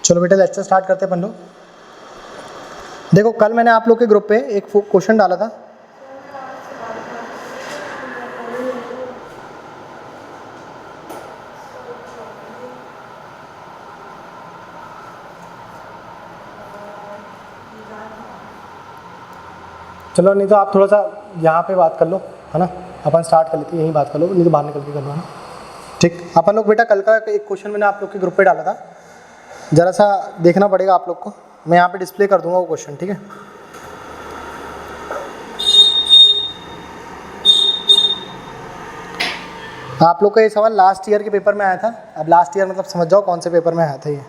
चलो बेटा lecture start करते हैं अपन लोग। देखो कल मैंने आप लोग के ग्रुप पे एक क्वेश्चन डाला था। चलो नहीं तो आप थोड़ा सा यहाँ पे बात कर लो, है ना, अपन स्टार्ट कर लेते हैं, यहीं बात कर लो, नहीं तो बाहर निकल के करना है। ठीक, अपन लोग बेटा कल का एक क्वेश्चन मैंने आप लोग के ग्रुप पे डाला था, ज़रा सा देखना पड़ेगा आप लोग को। मैं यहाँ पे डिस्प्ले कर दूंगा वो क्वेश्चन, ठीक है। आप लोग का ये सवाल लास्ट ईयर के पेपर में आया था। अब लास्ट ईयर मतलब समझ जाओ कौन से पेपर में आया था ये।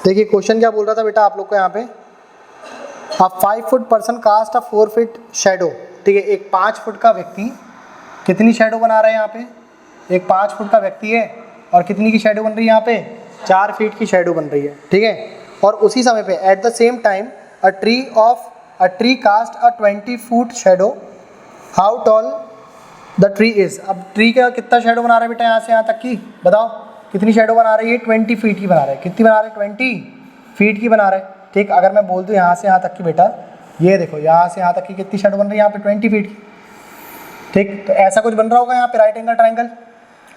देखिए क्वेश्चन क्या बोल रहा था बेटा आप लोग को यहाँ पे, a 5 foot person cast a 4 feet shadow. ठीक है, एक 5 फुट का व्यक्ति कितनी शेडो बना रहा है यहाँ पे, एक 5 फुट का व्यक्ति है और कितनी की शेडो बन रही है यहाँ पे, 4 फीट की शेडो बन रही है। ठीक है, और उसी समय पे at the same time a tree cast a 20 foot shadow, how tall the tree is. अब ट्री का कितना शेडो बना रहा है बेटा यहाँ से यहाँ तक की, बताओ कितनी शेडो बना रही है, 20 फीट की बना रहा है। कितनी बना रहा है, 20 फीट की बना रहा है। ठीक, अगर मैं बोल दूँ यहाँ से यहाँ तक की बेटा, ये देखो यहाँ से यहाँ तक की कितनी शेडो बन रही है यहाँ पे, 20 फीट की। ठीक, तो ऐसा कुछ बन रहा होगा यहाँ पे राइट एंगल ट्राइंगल,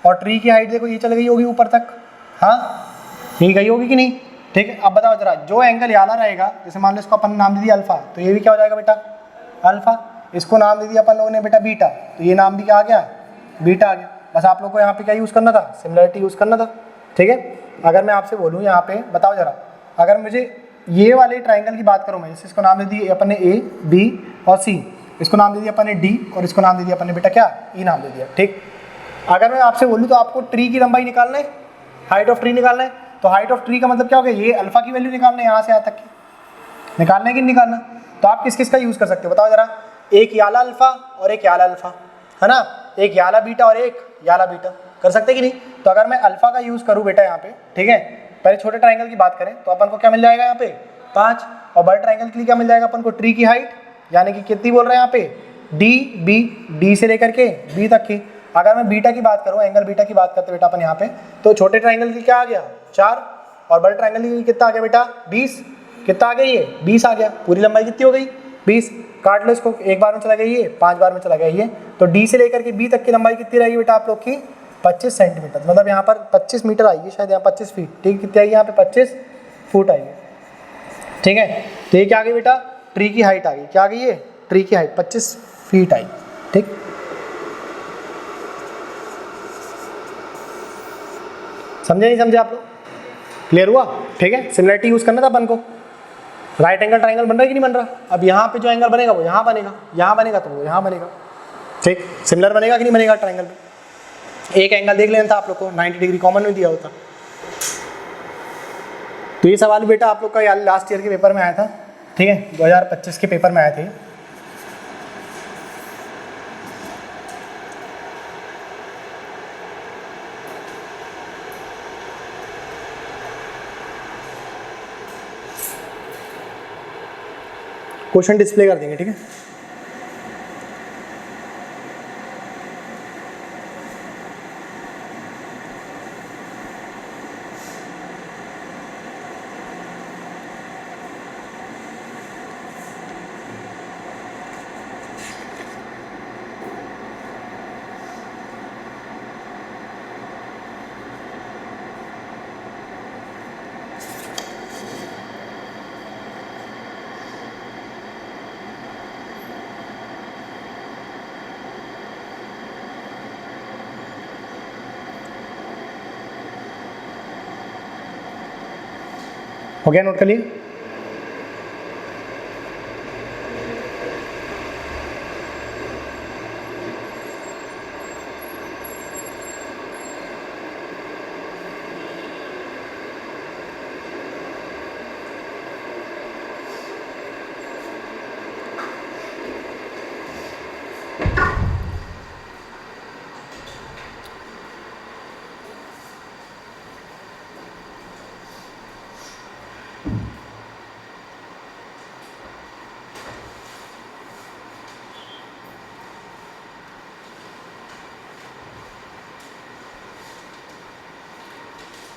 और ट्री की हाइट देखो ये चल गई होगी ऊपर तक, हाँ यही गई होगी कि नहीं। ठीक है, अब बताओ जरा, जो एंगल याला रहेगा, जैसे मान लो इसको अपन नाम दे दिया अल्फा, तो ये भी क्या हो जाएगा बेटा, अल्फा। इसको नाम दे दिया अपन लोगों ने बेटा बीटा, तो ये नाम भी क्या आ गया, बीटा आ गया। बस आप लोग को यहाँ पे क्या यूज़ करना था, सिमिलरिटी यूज़ करना था। ठीक है, अगर मैं आपसे बोलूँ यहाँ पे, बताओ जरा, अगर मुझे ये वाले ट्राइंगल की बात करूँ मैं, जैसे इसको नाम दे दी अपन ने ए बी और सी, इसको नाम दे दिया अपन ने डी, और इसको नाम दे दिया अपन ने बेटा क्या, ई नाम दे दिया। ठीक, अगर मैं आपसे बोलूँ तो आपको ट्री की लंबाई निकालना है, हाइट ऑफ ट्री निकालना है, तो हाइट ऑफ ट्री का मतलब क्या हो गया, ये अल्फा की वैल्यू निकालना है, यहाँ से यहाँ तक की निकालना है कि नहीं निकालना। तो आप किस किस का यूज़ कर सकते हो बताओ जरा, एक याला अल्फा और एक याला अल्फा, है ना, एक याला बीटा और एक याला बीटा, कर सकते कि नहीं। तो अगर मैं अल्फा का यूज़ करूँ बेटा यहाँ पे, ठीक है, पहले छोटे ट्राइंगल की बात करें तो अपन को क्या मिल जाएगा यहाँ पे 5, और बड़े ट्राइंगल के लिए क्या मिल जाएगा अपन को, ट्री की हाइट, यानी कि कितनी बोल रहे हैं यहाँ पे, डी बी, डी से लेकर के बी तक की। अगर मैं बीटा की बात करूँ, एंगल बीटा की बात करते बेटा अपन यहाँ पे, तो छोटे ट्राइंगल की क्या आ गया 4, और बड़े ट्राइंगल की कितना आ गया बेटा 20, कितना आ गया ये 20 आ गया। पूरी लंबाई कितनी हो गई 20, काट लो इसको, एक बार में चला गया ये, 5 बार में चला गया ये, तो डी से लेकर के बी तक की लंबाई कितनी रहेगी बेटा आप लोग की, 25 सेंटीमीटर, मतलब यहाँ पर 25 मीटर आएगी शायद, यहाँ 25 फीट। ठीक, कितनी आएगी यहाँ पे 25 फुट आएगी। ठीक है, तो ये क्या आ गई बेटा, ट्री की हाइट आ गई, क्या आ गई ये, ट्री की हाइट 25 फीट आई। ठीक, समझे नहीं समझे आप लोग, क्लियर हुआ। ठीक है, सिमिलरिटी यूज़ करना था अपन को। राइट एंगल ट्राइंगल बन रहा है कि नहीं बन रहा, अब यहाँ पे जो एंगल बनेगा वो यहाँ बनेगा, यहाँ बनेगा तो वो यहाँ बनेगा। ठीक, सिमिलर बनेगा कि नहीं बनेगा ट्राइंगल पे। एक एंगल देख लेना था आप लोग को, 90 डिग्री कॉमन में दिया होता। तो ये सवाल बेटा आप लोग का यार लास्ट ईयर के पेपर में आया था। ठीक है, 2025 के पेपर में आए थे। क्वेश्चन डिस्प्ले कर देंगे, ठीक है। हो गया, नोट कर लिए।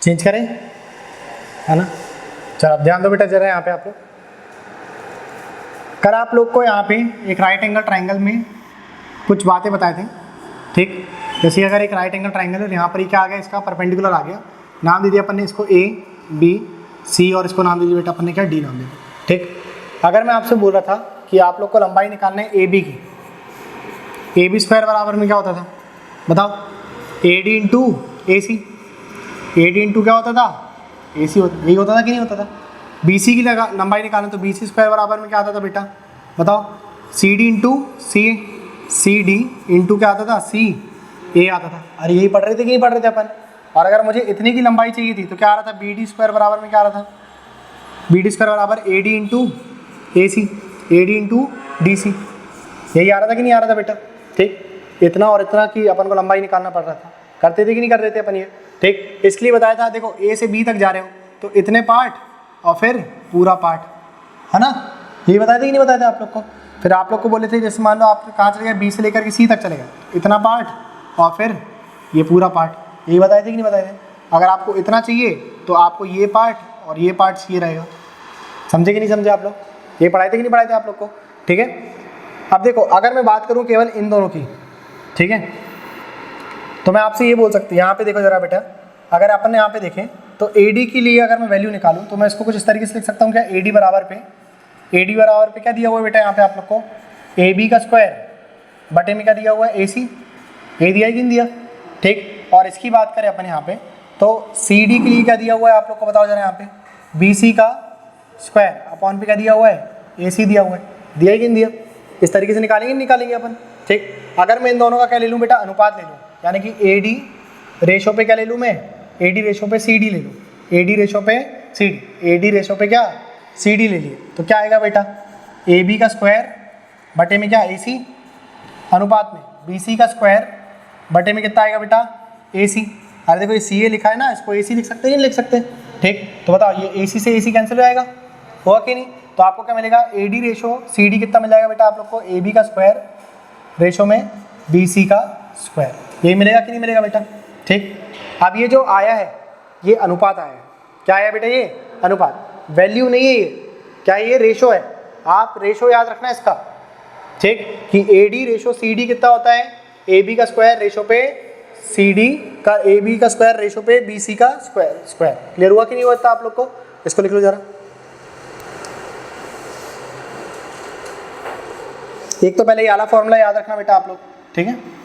चेंज करें, है ना। चलो अब ध्यान दो बेटा जरा यहाँ पे आप लोग, कल आप लोग को यहाँ पे एक राइट एंगल ट्राइंगल में कुछ बातें बताए थे, ठीक। जैसे अगर एक राइट एंगल ट्राइंगल है, यहाँ पर ही क्या आ गया, इसका परपेंडिकुलर आ गया, नाम दे दिया अपन ने इसको ए बी सी, और इसको नाम दे दिया बेटा अपन ने क्या, डी नाम दे दिया, ठीक। अगर मैं आपसे बोल रहा था कि आप लोग को लंबाई निकालना है ए बी की, ए बी स्क्वायर बराबर में क्या होता था बताओ, A D into A C, A D into क्या होता था, ए सी यही होता था कि नहीं होता था। बी सी की लंबाई निकालें तो बी सी स्क्वायर बराबर में क्या आता था बेटा बताओ, सी डी इंटू सी, सी डी इंटू क्या आता था, सी ए आता था। अरे यही पढ़ रहे थे कि नहीं पढ़ रहे थे अपन। और अगर मुझे इतनी की लंबाई चाहिए थी तो क्या आ रहा था, बी डी स्क्वायर बराबर में क्या आ रहा था, बी डी स्क्वायर बराबर A D into A C, A D into D C, यही आ रहा था कि नहीं आ रहा था बेटा, ठीक। इतना और इतना की अपन को लंबाई निकालना पड़ रहा था, करते थे कि नहीं कर रहे थे अपन ये, ठीक। इसलिए बताया था, देखो ए से बी तक जा रहे हो तो इतने पार्ट और फिर पूरा पार्ट, है ना, यही बताया था कि नहीं बताया था आप लोग को। फिर आप लोग को बोले थे जैसे मान लो आप कहाँ चले गए, बी से लेकर के सी तक चले गए, इतना पार्ट और फिर ये पूरा पार्ट, यही बताए थे कि नहीं बताए थे। अगर आपको इतना चाहिए तो आपको ये पार्ट और ये पार्ट चाहिए रहेगा, समझे कि नहीं समझे आप लोग, ये पढ़ाए थे कि नहीं पढ़ाए थे आप लोग को, ठीक है। अब देखो अगर मैं बात करूँ केवल इन दोनों की, ठीक है, तो मैं आपसे ये बोल सकती हूँ, यहाँ पे देखो जरा बेटा, अगर अपन यहाँ पे देखें तो ए डी के लिए अगर मैं वैल्यू निकालूँ तो मैं इसको कुछ इस तरीके से लिख सकता हूँ क्या, ए डी बराबर पे, ए डी बराबर पे क्या दिया हुआ है बेटा यहाँ पे आप लोग को, ए बी का स्क्वायर बटे में क्या दिया हुआ है, ए सी, ए दिया कि नहीं दिया, ठीक। और इसकी बात करें अपन यहाँ पे तो सी डी के लिए क्या दिया हुआ है आप लोग को बताओ जरा यहाँ पे, बी सी का स्क्वायर अपॉन पे क्या दिया हुआ है, ए सी दिया हुआ है, दिया कि नहीं दिया। इस तरीके से निकालेंगे अपन, ठीक। अगर मैं इन दोनों का क्या ले लूँ बेटा, अनुपात ले लूँ, यानी कि ए डी रेशो पे क्या ले लूँ मैं, ए डी रेशो पे सी डी ले लूँ, ए डी रेशो पे C D, A D ratio पे क्या सी डी ले लिए, तो क्या आएगा बेटा, ए बी का स्क्वायर बटे में क्या, ए सी, अनुपात में बी सी का स्क्वायर बटे में कितना आएगा बेटा, ए सी। अरे देखो ये सी ए लिखा है ना, इसको ए सी लिख सकते हैं कि नहीं लिख सकते, ठीक। तो बताओ ये ए सी से ए सी कैंसिल हो जाएगा, होगा कि नहीं। तो आपको क्या मिलेगा, A D ratio C D कितना मिल जाएगा बेटा आप लोग को, ए बी का स्क्वायर रेशो में बी सी का स्क्वायर, यही मिलेगा कि नहीं मिलेगा बेटा, ठीक। अब ये जो आया है ये अनुपात आया है, क्या आया बेटा, ये अनुपात, वैल्यू नहीं है ये, क्या है ये, रेशो है। आप रेशो याद रखना इसका, ठीक, कि A D ratio C D कितना होता है, ए बी का स्क्वायर रेशो पे सी डी का, ए बी का स्क्वायर रेशो पे बी सी का स्क्वायर। क्लियर हुआ कि नहीं हुआ था आप लोग को, इसको लिख लो जरा। एक तो पहले ये वाला फॉर्मूला याद रखना बेटा आप लोग, ठीक है।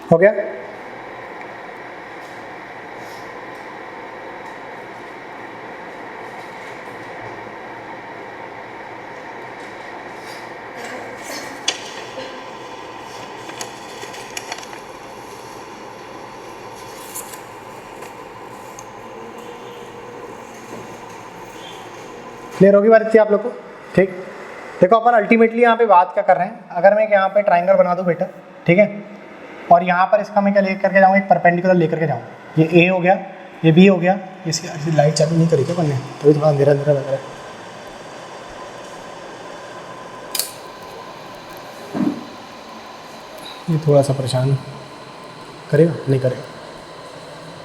हो गया। क्लियर होगी बात थी आप लोग को, ठीक। देखो अपन अल्टीमेटली यहाँ पे बात क्या कर रहे हैं, अगर मैं यहाँ पे ट्राइंगल बना दूँ बेटा, ठीक है, और यहाँ पर इसका मैं क्या लेकर के जाऊँ, एक परपेंडिकुलर लेकर के जाऊँ, ये ए हो गया, ये बी हो गया, इसकी लाइट चालू नहीं करी क्या बनने, तभी थोड़ा अंधेरा अंधेरा लग रहा है। ये थोड़ा सा परेशान करेगा, नहीं करेगा।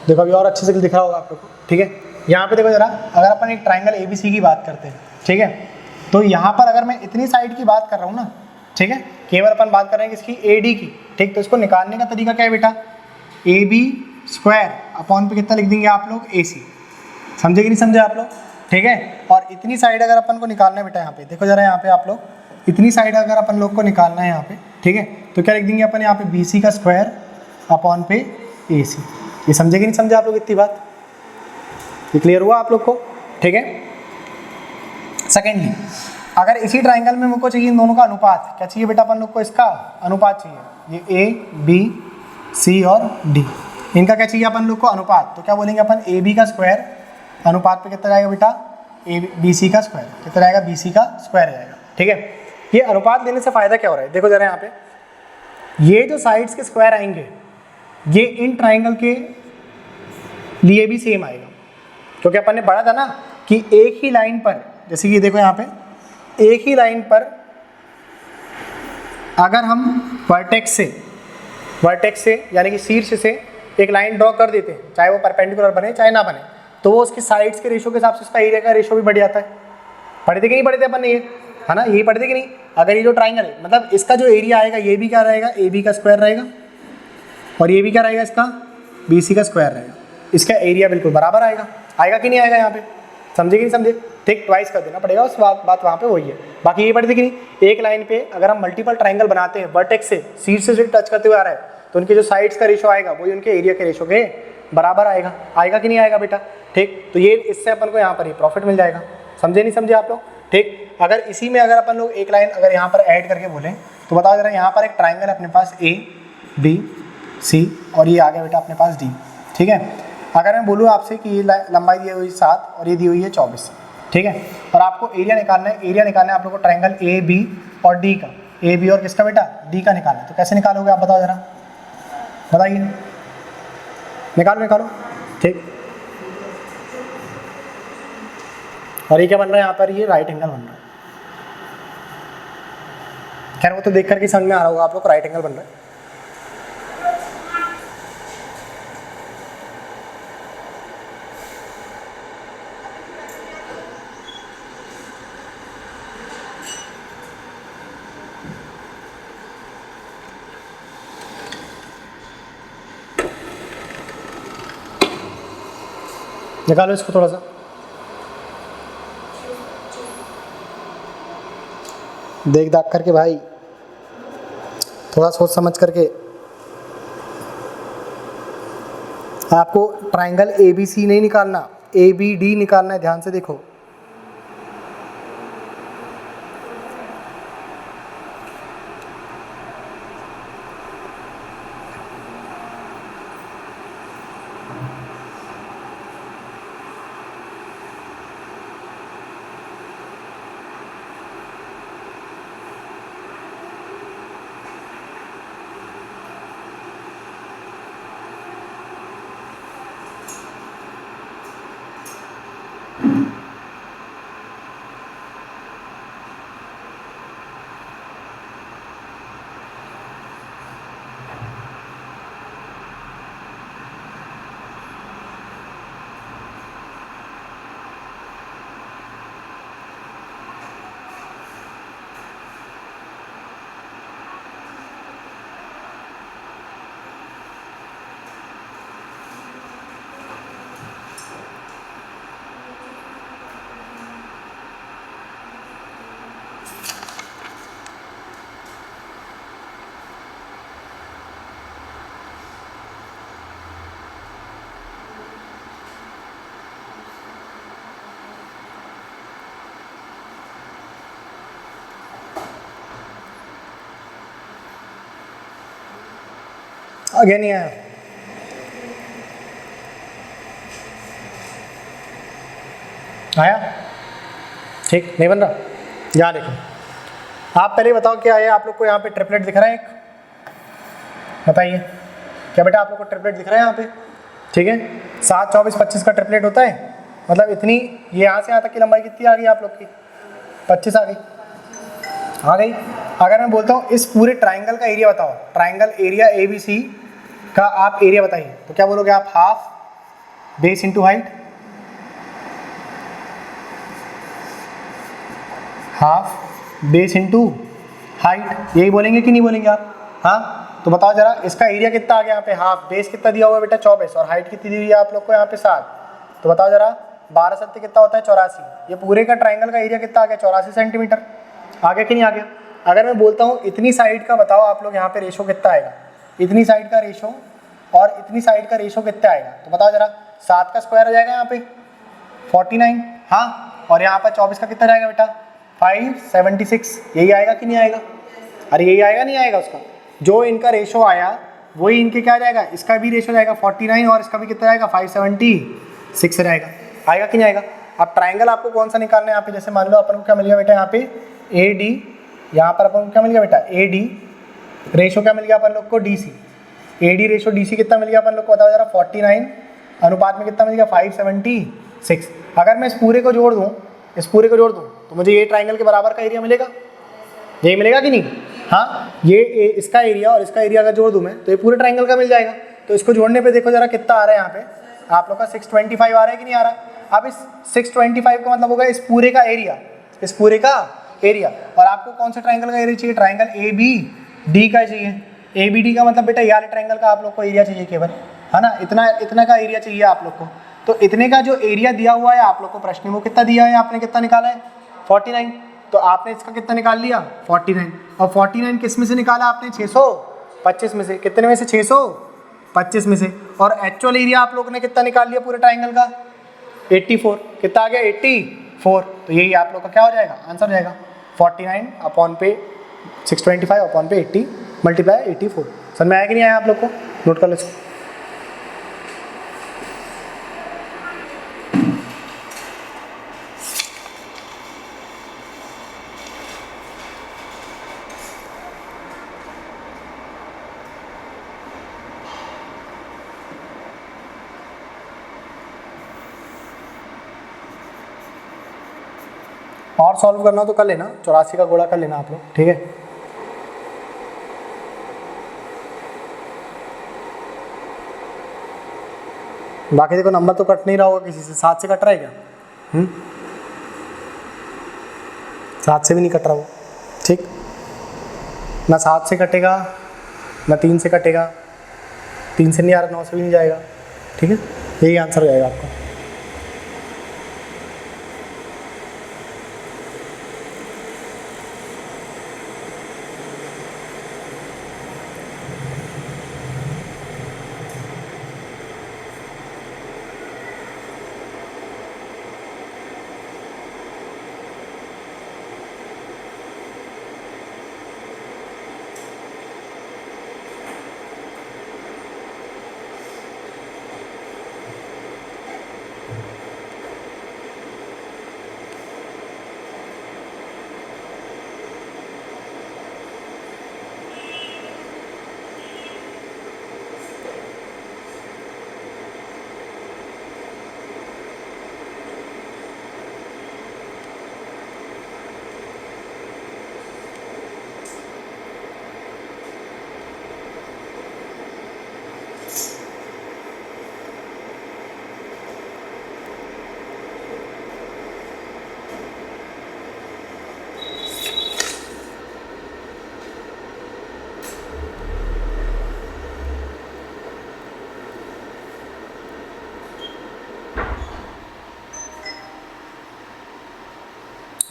देखो अभी और अच्छे से दिख रहा होगा आप लोग को, ठीक है। यहाँ पे देखो जरा, अगर अपन एक ट्राइंगल ABC की बात करते हैं, ठीक है, तो यहाँ पर अगर मैं इतनी साइड की बात कर रहा हूँ ना, ठीक है, केवल अपन बात कर रहे हैं किसकी, AD की, ठीक। तो इसको निकालने का तरीका क्या है बेटा, AB स्क्वायर अपॉन पे कितना लिख देंगे आप लोग, AC। समझे कि नहीं समझे आप लोग, ठीक है। और इतनी साइड अगर अपन को निकालना है बेटा, यहाँ पे देखो जरा, यहाँ पे आप लोग इतनी साइड अगर अपन लोग को निकालना है यहाँ पे, ठीक है, तो क्या लिख देंगे अपन यहाँ पे, BC का स्क्वायर अपॉन पे AC। ये समझे कि नहीं समझे आप लोग इतनी बात, ये क्लियर हुआ आप लोग को, ठीक है। सेकेंडली, अगर इसी ट्राइंगल में मुझको चाहिए इन दोनों का अनुपात, क्या चाहिए बेटा अपन लोग को, इसका अनुपात चाहिए, ये A B C और D, इनका क्या चाहिए अपन लोग को, अनुपात। तो क्या बोलेंगे अपन, AB का स्क्वायर अनुपात पे कितना जाएगा बेटा, BC का स्क्वायर कितना जाएगा, BC का स्क्वायर जाएगा, ठीक है। ये अनुपात देने से फायदा क्या हो रहा है, देखो जरा यहाँ पे, ये जो साइड्स के स्क्वायर आएंगे ये इन ट्राइंगल के लिए भी सेम आएगा, क्योंकि अपन ने पढ़ा था ना कि एक ही लाइन पर, जैसे कि देखो यहाँ पे, एक ही लाइन पर अगर हम वर्टेक्स से यानी कि शीर्ष से एक लाइन ड्रॉ कर देते हैं, चाहे वो परपेंडिकुलर बने चाहे ना बने, तो वो उसकी साइड्स के रेशो के हिसाब से उसका एरिया का रेशो भी बढ़ जाता है। पढ़े थे कि नहीं पढ़े थे अपन ने, ये है ना, यही पढ़े थे कि नहीं। अगर ये जो ट्राइंगल है, मतलब इसका जो एरिया आएगा ये भी क्या रहेगा, AB का स्क्वायर रहेगा, और ये भी क्या रहेगा इसका, BC का स्क्वायर रहेगा, इसका एरिया बिल्कुल बराबर आएगा। आएगा कि नहीं आएगा यहाँ पे, समझे कि नहीं समझे, ठीक। ट्वाइस कर देना पड़ेगा, उस बात वहाँ पे वही है। बाकी ये पढ़े थे कि नहीं, एक लाइन पे अगर हम मल्टीपल ट्राइंगल बनाते हैं, वर्टेक्स से शीर्ष से टच करते हुए आ रहा है, तो उनके जो साइड्स का रेशो आएगा वही उनके एरिया के रेशो के बराबर आएगा। आएगा कि नहीं आएगा बेटा, ठीक। तो ये इससे अपन को यहाँ पर ही प्रॉफिट मिल जाएगा, समझे नहीं समझे आप लोग, ठीक। अगर इसी में अगर अपन लोग एक लाइन अगर यहाँ पर ऐड करके बोलें, तो बताओ जरा, यहाँ पर एक ट्राइंगल अपने पास A B C और ये आ गया बेटा अपने पास D, ठीक है। अगर मैं बोलूँ आपसे कि ये लंबाई दी हुई 7 और ये दी हुई है 24, ठीक है, और आपको एरिया निकालना है, आप लोग को ट्राइंगल AB और D का, AB और किसका बेटा, D का निकालना है। तो कैसे निकालोगे आप बताओ जरा, बताइए, निकालो, ठीक। और ये क्या बन रहा है यहाँ पर, ये राइट एंगल बन रहा है। खैर वो तो देख करके समझ में आ रहा होगा आप लोग, राइट एंगल बन रहा है। निकालो इसको थोड़ा सा, देख दाख करके भाई, थोड़ा सोच समझ करके। आपको ट्राइंगल ABC नहीं निकालना, ABD निकालना है, ध्यान से देखो। आगे नहीं आया, आया, ठीक नहीं बन रहा। यहाँ देखो, आप पहले बताओ क्या है, आप लोग को यहाँ पे ट्रिपलेट दिख रहा है एक, बताइए क्या बेटा आप लोग को ट्रिपलेट दिख रहा है यहाँ पे, ठीक है। 7, 24, 25 का ट्रिपलेट होता है, मतलब इतनी ये यहाँ से यहाँ तक की लंबाई कितनी आ गई आप लोग की, 25 आ गई, आ गई। अगर मैं बोलता हूँ इस पूरे ट्राइंगल का एरिया बताओ, ट्राइंगल एरिया ABC का आप एरिया बताइए, तो क्या बोलोगे आप, half base into height, half base into height, यही बोलेंगे कि नहीं बोलेंगे आप? हाँ, तो बताओ जरा इसका एरिया कितना आ गया यहाँ पे, हाफ बेस कितना दिया हुआ है बेटा 24 और हाइट कितनी दी हुई है आप लोग को यहाँ पे 7, तो बताओ जरा 12 सत्ते कितना होता है 84। ये पूरे का ट्राइंगल का एरिया कितना आ गया 84 सेंटीमीटर, आ गया कि नहीं आ गया? अगर मैं बोलता हूँ इतनी साइड का बताओ आप लोग यहाँ पे रेशो कितना आएगा, इतनी साइड का रेशो और इतनी साइड का रेशो कितना आएगा, तो बताओ जरा। 7 का स्क्वायर हो जाएगा यहाँ पे 49, हाँ, और यहाँ पर 24 का कितना जाएगा बेटा 576, यही आएगा कि नहीं आएगा? अरे यही आएगा नहीं आएगा? उसका जो इनका रेशो आया वही इनके क्या जाएगा, इसका भी रेशो जाएगा 49 और इसका भी कितना जाएगा 576 रहेगा, आएगा कि नहीं आएगा? अब ट्राइंगल आपको कौन सा निकालना है यहाँ पे, जैसे मान लो अपन को क्या मिल गया बेटा यहाँ पे AD, यहाँ पर अपन को क्या मिल गया बेटा AD, रेशो क्या मिल गया अपन लोग को DC, AD रेशो DC कितना मिल गया अपन लोग को बताओ जरा, 49 अनुपात में कितना मिल गया 576। अगर मैं इस पूरे को जोड़ दूँ, इस पूरे को जोड़ दूँ तो मुझे ये ट्राइंगल के बराबर का एरिया मिलेगा, यही मिलेगा कि नहीं? हाँ, ये इसका एरिया और इसका एरिया अगर जोड़ दूँ मैं तो ये पूरे ट्राइंगल का मिल जाएगा। तो इसको जोड़ने पे देखो जरा कितना आ रहा है यहाँ पे आप लोग का 625 आ रहा है कि नहीं आ रहा? अब इस 625 का मतलब होगा इस पूरे का एरिया, इस पूरे का एरिया। और आपको कौन सा ट्राइंगल का एरिया चाहिए? ट्राइंगल ABD का चाहिए। ABD का मतलब बेटा ये वाले ट्राइंगल का आप लोग को एरिया चाहिए केवल, है ना, इतना का एरिया चाहिए आप लोग को। तो इतने का जो एरिया दिया हुआ है आप लोग को प्रश्न में वो कितना दिया है, आपने कितना निकाला है 49, तो आपने इसका कितना निकाल लिया 49, और 49 किस में से निकाला आपने 625 में से, कितने में से 625 में से, और एक्चुअल एरिया आप लोगों ने कितना निकाल लिया पूरे ट्राइंगल का 84, कितना आ गया 84, तो यही आप लोग का क्या हो जाएगा आंसर हो जाएगा 49 अपॉन पे 625 अपॉन पे 80 मल्टीप्लाई 84। समझ में आया कि नहीं आया आप लोग को? नोट कर लो इसको। और सॉल्व करना तो कर लेना, 84 का गुणा कर लेना आप लोग, ठीक है। बाकी देखो नंबर तो कट नहीं रहा होगा किसी से, 7 से कट रहा है क्या? 7 से भी नहीं कट रहा वो, ठीक ना, 7 से कटेगा ना 3 से कटेगा, 3 से नहीं आ रहा, 9 से भी नहीं जाएगा, ठीक है, यही आंसर हो जाएगा आपका।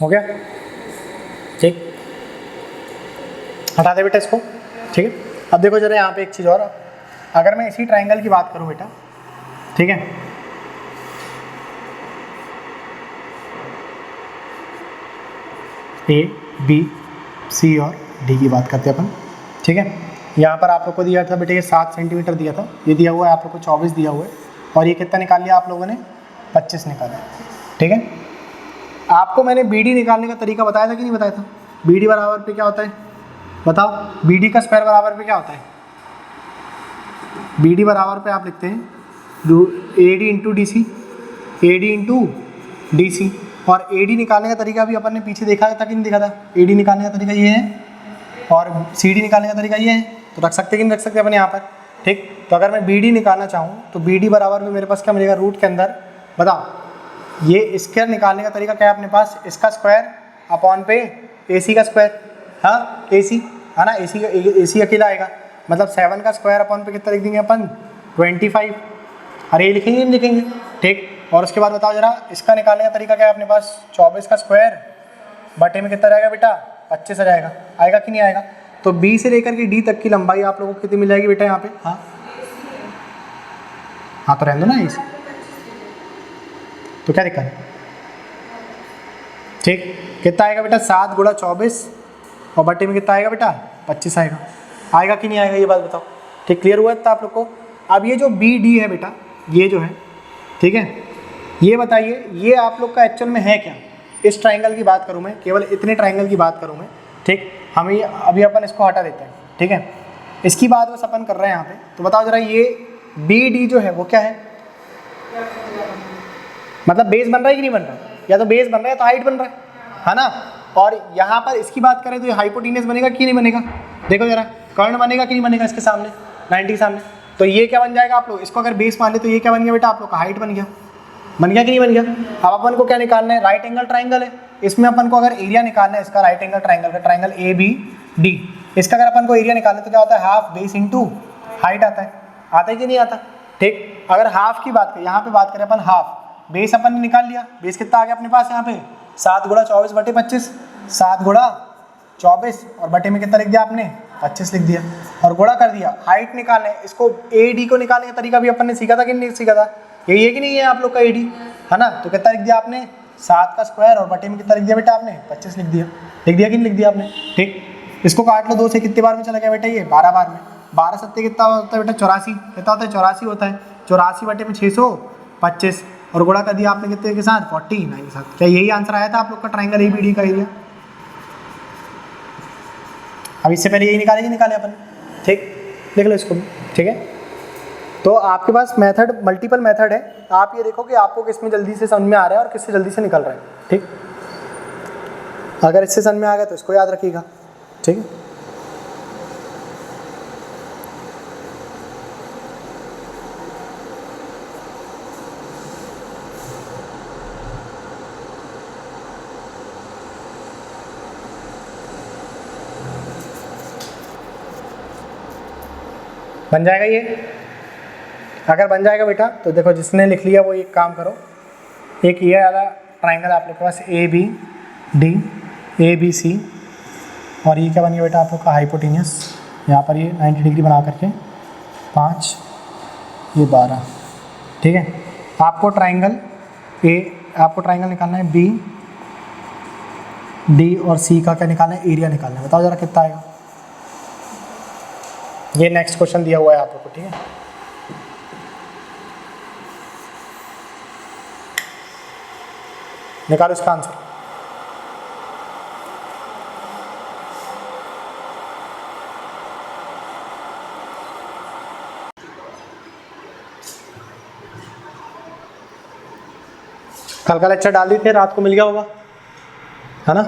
हो गया, ठीक, हटा दे बेटा इसको, ठीक है। अब देखो जरा यहाँ पे एक चीज़ और, अगर मैं इसी ट्राइंगल की बात करूँ बेटा, ठीक है, A, B, C और D की बात करते हैं अपन, ठीक है। यहाँ पर आप लोग को दिया था बेटा ये 7 सेंटीमीटर दिया था, ये दिया हुआ है आप लोग को 24 दिया हुआ है, और ये कितना निकाल लिया आप लोगों ने 25 निकाला, ठीक है। आपको मैंने BD निकालने का तरीका बताया था कि नहीं बताया था? बी डी बराबर पे क्या होता है बताओ, बी डी का स्क्वायर बराबर पे क्या होता है, बी डी बराबर पे आप लिखते हैं A D into D C, A D into D C. और ए डी निकालने का तरीका भी अपन ने पीछे देखा था कि नहीं देखा था, ए डी निकालने का तरीका ये है और सी डी निकालने का तरीका ये है, तो रख सकते कि नहीं रख सकते अपन यहाँ पर, ठीक। तो अगर मैं बी डी निकालना चाहूँ तो बी डी बराबर में मेरे पास क्या मिलेगा, रूट के अंदर बताओ, ये स्क्वायर निकालने का तरीका क्या है अपने पास, इसका स्क्वायर अपॉन पे ए सी का स्क्वायर, हाँ ए सी है ना, ए सी अकेला आएगा, मतलब 7 का स्क्वायर अपॉन पे कितना लिख देंगे अपन 25, अरे ये लिखेंगे नहीं लिखेंगे, ठीक। और उसके बाद बताओ जरा इसका निकालने का तरीका क्या है अपने पास, 24 का स्क्वायर बटे में कितना रहेगा बेटा 25 आ जाएगा, आएगा कि नहीं आएगा। तो बी से लेकर के डी तक की लंबाई आप लोगों को कितनी मिल जाएगी बेटा यहाँ पे, हाँ हाँ तो रहने दो ना इस, तो क्या दिक्कत है, ठीक। कितना आएगा बेटा 7 गुणा 24 और बटे में कितना आएगा बेटा 25 आएगा, आएगा कि नहीं आएगा ये बात बताओ, ठीक। क्लियर हुआ था आप लोग को। अब ये जो बी डी है बेटा, ये जो है, ठीक है, ये बताइए ये आप लोग का एक्चुअल में है क्या, इस ट्राइंगल की बात करूँ मैं, केवल इतने ट्राइंगल की बात करूँ मैं, ठीक। हमें अभी अपन इसको हटा देते हैं, ठीक है, इसकी बात बस अपन कर रहे हैं यहाँ पे। तो बताओ जरा ये बी डी जो है वो क्या है, मतलब बेस बन रहा है कि नहीं बन रहा है, या तो बेस बन रहा है तो हाइट बन रहा है ना। और यहाँ पर इसकी बात करें तो ये हाइपोटेनस बनेगा कि नहीं बनेगा, देखो जरा कर्ण बनेगा कि नहीं बनेगा इसके सामने 90 के सामने, तो ये क्या बन जाएगा आप लोग, इसको अगर बेस मान ले तो ये क्या बन गया बेटा आप लोग का हाइट बन गया कि नहीं बन गया। अब अपन को क्या निकालना है, राइट एंगल ट्राइंगल है, इसमें अपन को अगर एरिया निकालना है इसका, राइट एंगल ट्राइंगल का, ट्राइंगल ए बी डी, इसका अगर अपन को एरिया निकालना है तो क्या होता है, हाफ बेस इंटू हाइट आता है कि नहीं आता, ठीक। अगर हाफ की बात करें, यहाँ पे बात करें अपन हाफ, बेस अपन ने निकाल लिया, बेस कितना आ गया अपने पास यहाँ पे 7 गुणा 24 बटे 25, 7 गुणा 24 और बटे में कितना लिख दिया आपने 25 लिख दिया और गुणा कर दिया। हाइट निकालना है, इसको ए डी को निकालने का तरीका भी अपन ने सीखा था कि नहीं सीखा था, यही है कि नहीं है आप लोग का ए डी, है ना। तो कितना लिख दिया आपने 7 का स्क्वायर और बटे में कितना लिख दिया बेटा आपने 25 लिख दिया कि नहीं लिख दिया आपने, ठीक। इसको काट लो 2 से, कितने बार में चला गया बेटा ये 12 बार में, 12 सत्ते कितना होता है बेटा 84, कितना होता है 84 होता है, 84 बटे में 625 और गुणा कर दिया आपने कितने के साथ 49 के साथ। क्या यही आंसर आया था आप लोग का ट्राइंगल ए बी डी का एरिया। अब इससे पहले यही निकाले अपन, ठीक, देख लो इसको भी, ठीक है। तो आपके पास मेथड मल्टीपल मेथड है, आप ये देखो कि आपको किस में जल्दी से समझ में आ रहा है और किससे जल्दी से निकल रहा है, ठीक। अगर इससे समझ में आ गया तो इसको याद रखिएगा, ठीक है। बन जाएगा ये, अगर बन जाएगा बेटा तो देखो जिसने लिख लिया वो एक काम करो, एक ये वाला ट्राइंगल आप लोग के पास A B D, A B C, और ये क्या बन गया बेटा आप लोग का हाइपोटेनियस, यहाँ पर ये 90 डिग्री बना करके 5 ये 12, ठीक है। आपको ट्राइंगल निकालना है बी डी और सी का क्या निकालना है, एरिया निकालना है, बताओ जरा कितना आएगा। ये नेक्स्ट क्वेश्चन दिया हुआ है आप लोग को, ठीक है। निकालो इसका आंसर। कल का लेक्चर डाल दी थे, रात को मिल गया होगा, है ना।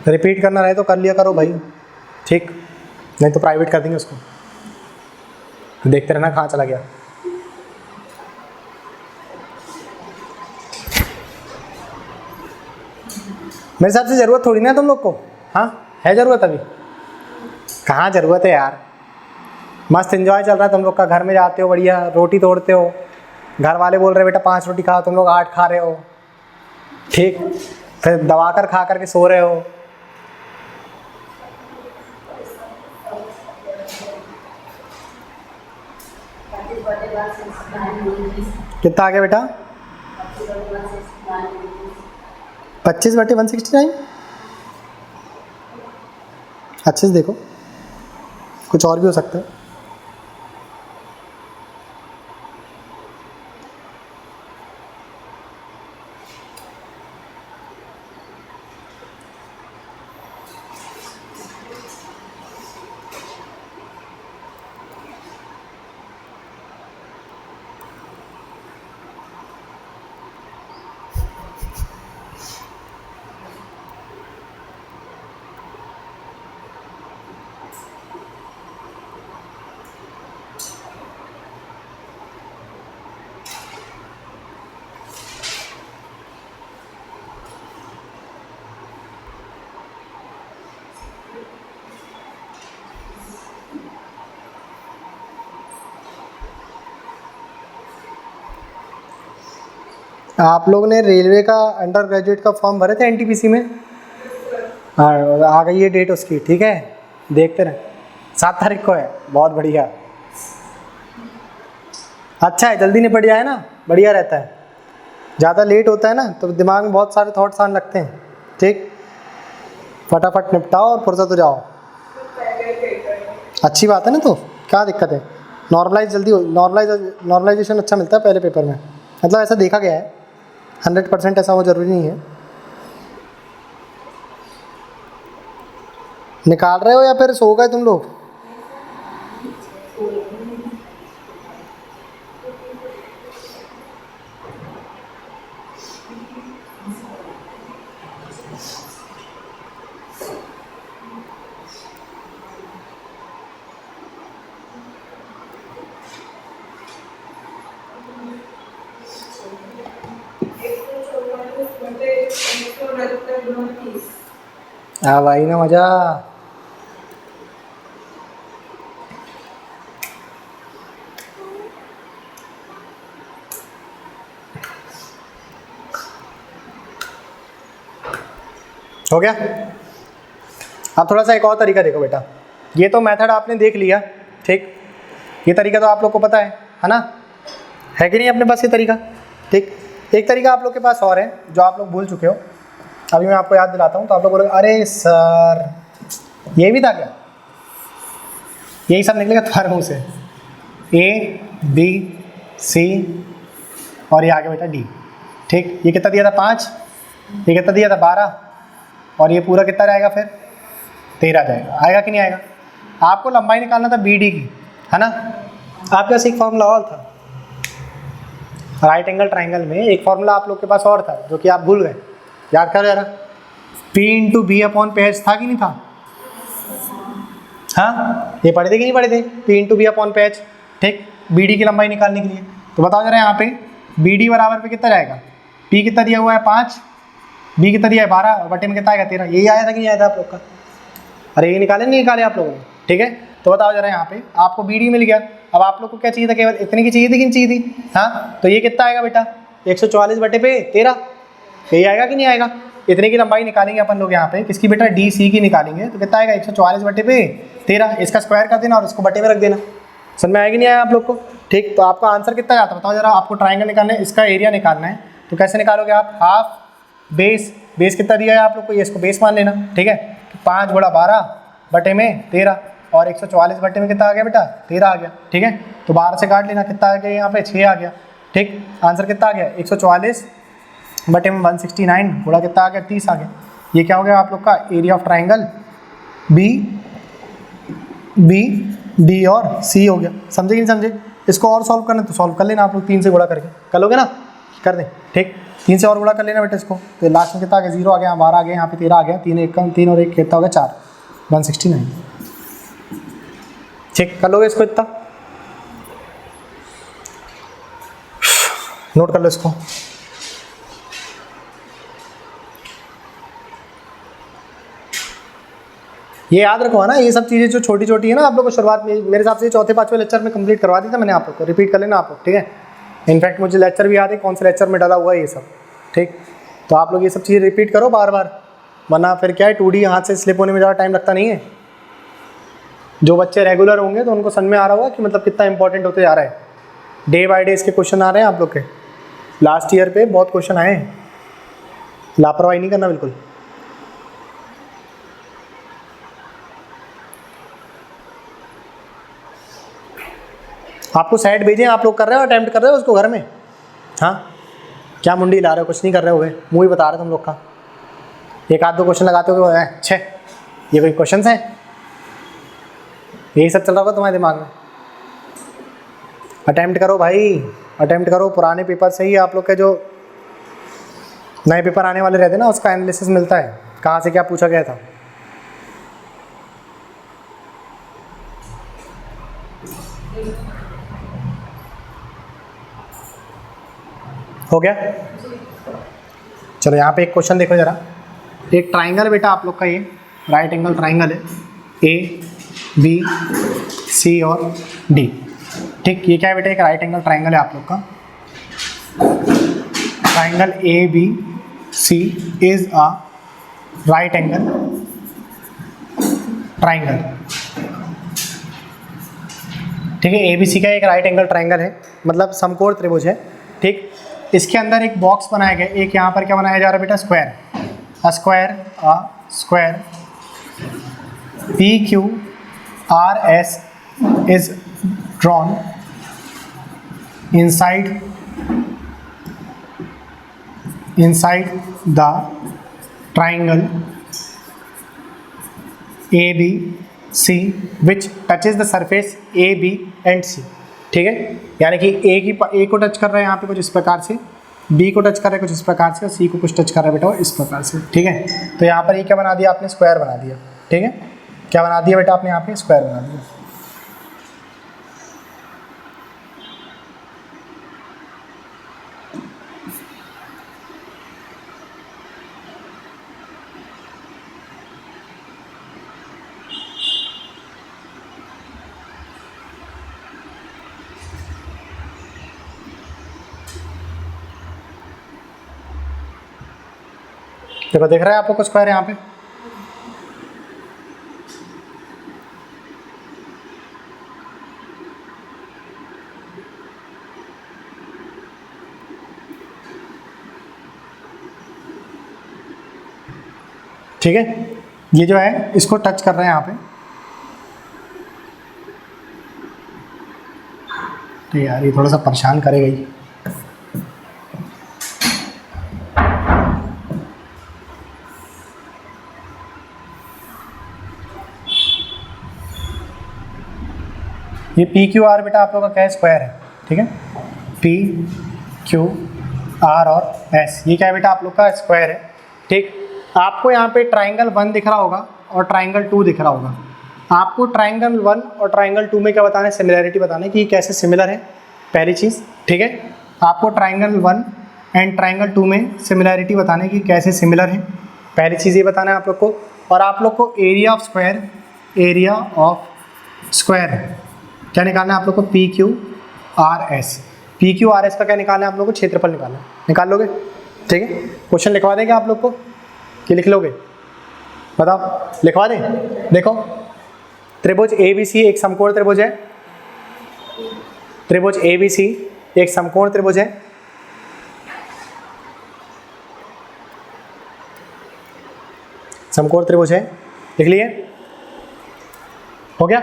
रिपीट करना रहे तो कर लिया करो भाई, ठीक, नहीं तो प्राइवेट कर देंगे उसको, देखते रहना कहाँ चला गया। मेरे हिसाब से ज़रूरत थोड़ी ना है तुम लोग को, हाँ है ज़रूरत, अभी कहाँ ज़रूरत है यार, मस्त एंजॉय चल रहा है तुम लोग का, घर में जाते हो बढ़िया रोटी तोड़ते हो, घर वाले बोल रहे बेटा 5 रोटी खाओ, तुम लोग 8 खा रहे हो, ठीक, फिर दबा कर खा करके सो रहे हो। कितना आ गया बेटा 25 बटे 169, अच्छे से देखो कुछ और भी हो सकता है। आप लोग ने रेलवे का अंडर ग्रेजुएट का फॉर्म भरे थे एनटीपीसी में? हाँ, आ गई है डेट उसकी, ठीक है, देखते रहे। 7 तारीख को है, बहुत बढ़िया। अच्छा है, जल्दी निपट जाए ना, बढ़िया रहता है। ज़्यादा लेट होता है ना तो दिमाग में बहुत सारे थॉट्स आने लगते हैं, ठीक। फटाफट निपटाओ और फुर्सत हो जाओ। अच्छी बात है ना, तो क्या दिक्कत है। नॉर्मलाइजेशन अच्छा मिलता है पहले पेपर में, मतलब ऐसा देखा गया है। 100% ऐसा वो ज़रूरी नहीं है। निकाल रहे हो या फिर सो गए तुम लोग? हाँ भाई ना, मजा। हो गया। अब थोड़ा सा एक और तरीका देखो बेटा। ये तो मेथड आपने देख लिया, ठीक। ये तरीका तो आप लोग को पता है ना, है कि नहीं अपने पास ये तरीका, ठीक। एक तरीका आप लोग के पास और है जो आप लोग भूल चुके हो, अभी मैं आपको याद दिलाता हूँ। तो आप लोग बोलोगे अरे सर ये भी था क्या, यही सब निकलेगा तुम्हारे मुँह से। ए बी सी और ये आगे बेटा डी, ठीक। ये कितना दिया था 5, ये कितना दिया था 12, और ये पूरा कितना जाएगा फिर 13 जाएगा। आएगा कि नहीं आएगा? आपको लंबाई निकालना था बी डी की, है ना। आपके पास एक फॉर्मूला और था राइट एंगल ट्राइंगल में, एक फॉर्मूला आप लोग के पास और था जो कि आप भूल गए। याद करो जरा, P into B upon page था कि नहीं था? हाँ, ये पढ़े थे कि नहीं पढ़े थे? P into B upon page, ठीक। बी डी की लंबाई निकालने के लिए तो बताओ जरा, यहाँ पे बी डी बराबर पे कितना जाएगा? P कितना दिया हुआ है 5, बी कितना दिया है 12, और बटे में कितना आएगा 13। यही आया था कि नहीं आया था आप लोग का? अरे ये निकाले नहीं निकाले आप लोगों ने, ठीक है। तो बताओ जरा, यहाँ पे आपको बी डी मिल गया। अब आप लोग को क्या चाहिए था? केवल इतने की चाहिए थी कि नहीं चाहिए थी? हाँ, तो ये कितना आएगा बेटा? 144 बटे पे 13, यही आएगा कि नहीं आएगा? इतने की लंबाई निकालेंगे अपन लोग यहाँ पे, किसकी बेटा? डी सी की निकालेंगे, तो कितना आएगा? 144 बटे पे 13। इसका स्क्वायर कर देना और इसको बटे में रख देना। समझ में आएगी नहीं आया आप लोग को? ठीक। तो आपका आंसर कितना जाता है बताओ जरा। आपको ट्राइंगल निकालना है, इसका एरिया निकालना है, तो कैसे निकालोगे आप? हाफ बेस, बेस कितना दिया है आप लोग को, ये इसको बेस मान लेना, ठीक है। 5 गुणा 12 बटे में 13, और 144 बटे में कितना आ गया बेटा? 13 आ गया, ठीक है। तो 12 से काट लेना, कितना आ गया यहाँ पे? 6 आ गया, ठीक। आंसर कितना आ गया? 144 बटे में 169 गुणा कितना आ गया? 30 आ गया। ये क्या हो गया आप लोग का? Area of triangle B D और सी हो गया। समझे कि नहीं समझे? इसको और सॉल्व करना तो सॉल्व कर लेना आप लोग, 3 से गुणा करके कर लोगे ना? कर दें, ठीक। 3 से और गुणा कर लेना बेटा इसको, तो लास्ट में कितना आ गया? 0 आ गया, 12 आ गया, यहाँ पे 13 आ गया, 3 एक कम 3 और 1 कितना हो गया? 4, 169, ठीक। कर लोगे इसको इतना, नोट कर लो इसको। ये याद रखो ना, ये सब चीज़ें जो छोटी छोटी है ना, आप लोग को शुरुआत में मेरे हिसाब से 4-5वें लेक्चर में कंप्लीट करवा दी था मैंने आप लोग को। रिपीट कर लेना आप लोग, ठीक है। इनफैक्ट मुझे लेक्चर भी याद है कौन से लेक्चर में डाला हुआ है ये सब, ठीक। तो आप लोग ये सब चीज़ें रिपीट करो बार बार, वरना फिर क्या है 2D हाथ से स्लिप होने में ज़्यादा टाइम लगता नहीं है। जो बच्चे रेगुलर होंगे तो उनको समझ में आ रहा होगा कि मतलब कितना इंपॉर्टेंट होते जा रहा है। डे बाय डे इसके क्वेश्चन आ रहे हैं आप लोग के। लास्ट ईयर पे बहुत क्वेश्चन आए हैं, लापरवाही नहीं करना बिल्कुल। आपको सेट भेजें, आप लोग कर रहे हो, अटेम्प्ट कर रहे हो उसको घर में? हाँ, क्या मुंडी ला रहे हो? कुछ नहीं कर रहे हो, मुँह ही बता रहे तुम लोग का। एक आध दो क्वेश्चन लगाते हो, अच्छे ये कोई क्वेश्चन है? यही सब चल रहा होगा तुम्हारे दिमाग में। अटेम्प्ट करो भाई, अटेम्प्ट करो। पुराने पेपर से ही आप लोग के जो नए पेपर आने वाले रहते हैं ना, उसका एनालिसिस मिलता है, कहाँ से क्या पूछा गया था। हो गया? चलो यहाँ पे एक क्वेश्चन देखो जरा। एक ट्राइंगल बेटा आप लोग का, ये राइट एंगल ट्राइंगल है, ए बी सी और डी, ठीक। ये क्या है बेटा? एक राइट एंगल ट्राइंगल है आप लोग का। Triangle A B C is a right angle triangle. ठीक है, ए बी सी का एक राइट एंगल ट्राइंगल है, मतलब समकोण त्रिभुज है। ठीक, इसके अंदर एक बॉक्स बनाया गया, एक यहाँ पर क्या बनाया जा रहा है बेटा, square. A square P Q R S is drawn inside the triangle ABC which touches the surface AB and C। ठीक है, यानी कि ए को टच कर रहा है यहाँ पे कुछ इस प्रकार से, बी को टच कर रहा है कुछ इस प्रकार से, और सी को कुछ टच कर रहा है बेटा इस प्रकार से। ठीक है, तो यहाँ पर ये क्या बना दिया आपने, स्क्वायर बना दिया। ठीक है, क्या बना दिया बेटा आपने यहाँ पे, स्क्वायर बना दिया। देखो, देख रहा है आपको स्क्वायर यहाँ पे। ठीक है, ये जो है इसको टच कर रहे हैं यहाँ पे। तो यार ये थोड़ा सा परेशान करेगा ही। ये पी क्यू आर बेटा आप लोगों का क्या है, स्क्वायर है। ठीक है, पी क्यू आर और एस, ये क्या है बेटा आप लोग का स्क्वायर है। ठीक, आपको यहाँ पे ट्राइंगल 1 दिख रहा होगा और ट्राइंगल 2 दिख रहा होगा। आपको ट्राइंगल 1 और ट्राइंगल 2 में क्या बताना है, सिमिलैरिटी बताना है कि ये कैसे सिमिलर है, पहली चीज़। ठीक है, आपको ट्राइंगल 1 एंड ट्राइंगल 2 में सिमिलैरिटी बताना है कि कैसे सिमिलर है, पहली चीज़ ये बताना है आप लोग को। और आप लोग को एरिया ऑफ स्क्वायर क्या निकालना है आप लोग को, P Q R S. P Q R S का क्या निकालना है आप लोग को, क्षेत्रफल निकालना है। निकाल लोगे? ठीक है, क्वेश्चन लिखवा देंगे आप लोग को कि लिख लोगे, बताओ, लिखवा दें। देखो, त्रिभुज ए बी सी एक समकोण त्रिभुज है। त्रिभुज ए बी सी एक समकोण त्रिभुज है। समकोण त्रिभुज है, लिख लिए, हो गया।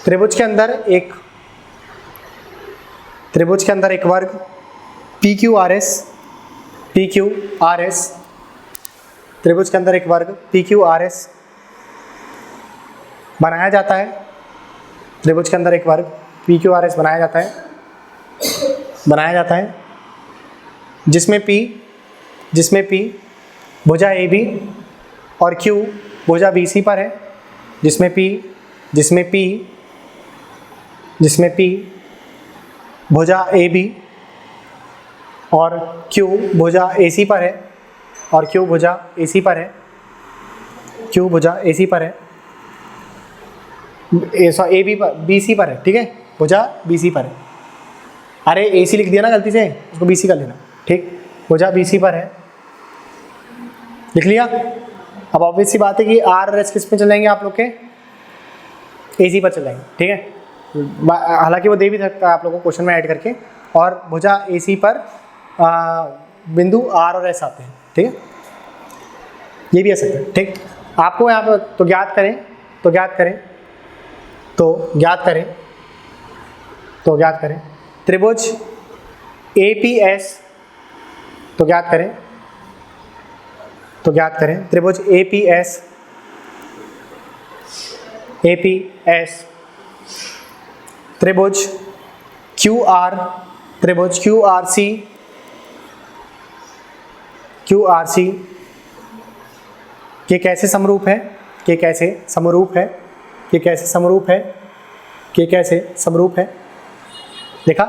त्रिभुज के अंदर एक वर्ग पी क्यू आर एस, त्रिभुज के अंदर एक वर्ग पी क्यू आर एस बनाया जाता है। त्रिभुज के अंदर एक वर्ग पी क्यू आर एस बनाया जाता है, जिसमें P भुजा ए बी और Q भुजा बी सी पर है, जिसमें P भुजा ए बी और Q भुजा ए सी पर है, और Q भुजा ए सी पर है, ए बी पर बी सी पर है। ठीक है, भुजा बी सी पर है। अरे ए सी लिख दिया ना गलती से, उसको बी सी कर लेना। ठीक, भुजा बी सी पर है, लिख लिया। अब ऑब्वियस सी बात है कि आर और एस किस पे चलेंगे आप लोग के, ए सी पर चलेंगे। ठीक है, हालांकि वो दे भी सकता है आप लोगों को क्वेश्चन में ऐड करके, और भुजा ए सी पर बिंदु आर और एस आते हैं। ठीक है, ये भी आ सकता है। ठीक, आपको यहाँ पर तो ज्ञात करें त्रिभुज ए पी एस, तो ज्ञात करें त्रिभुज ए पी एस, त्रिभुज क्यू आर सी, ये कैसे समरूप है, देखा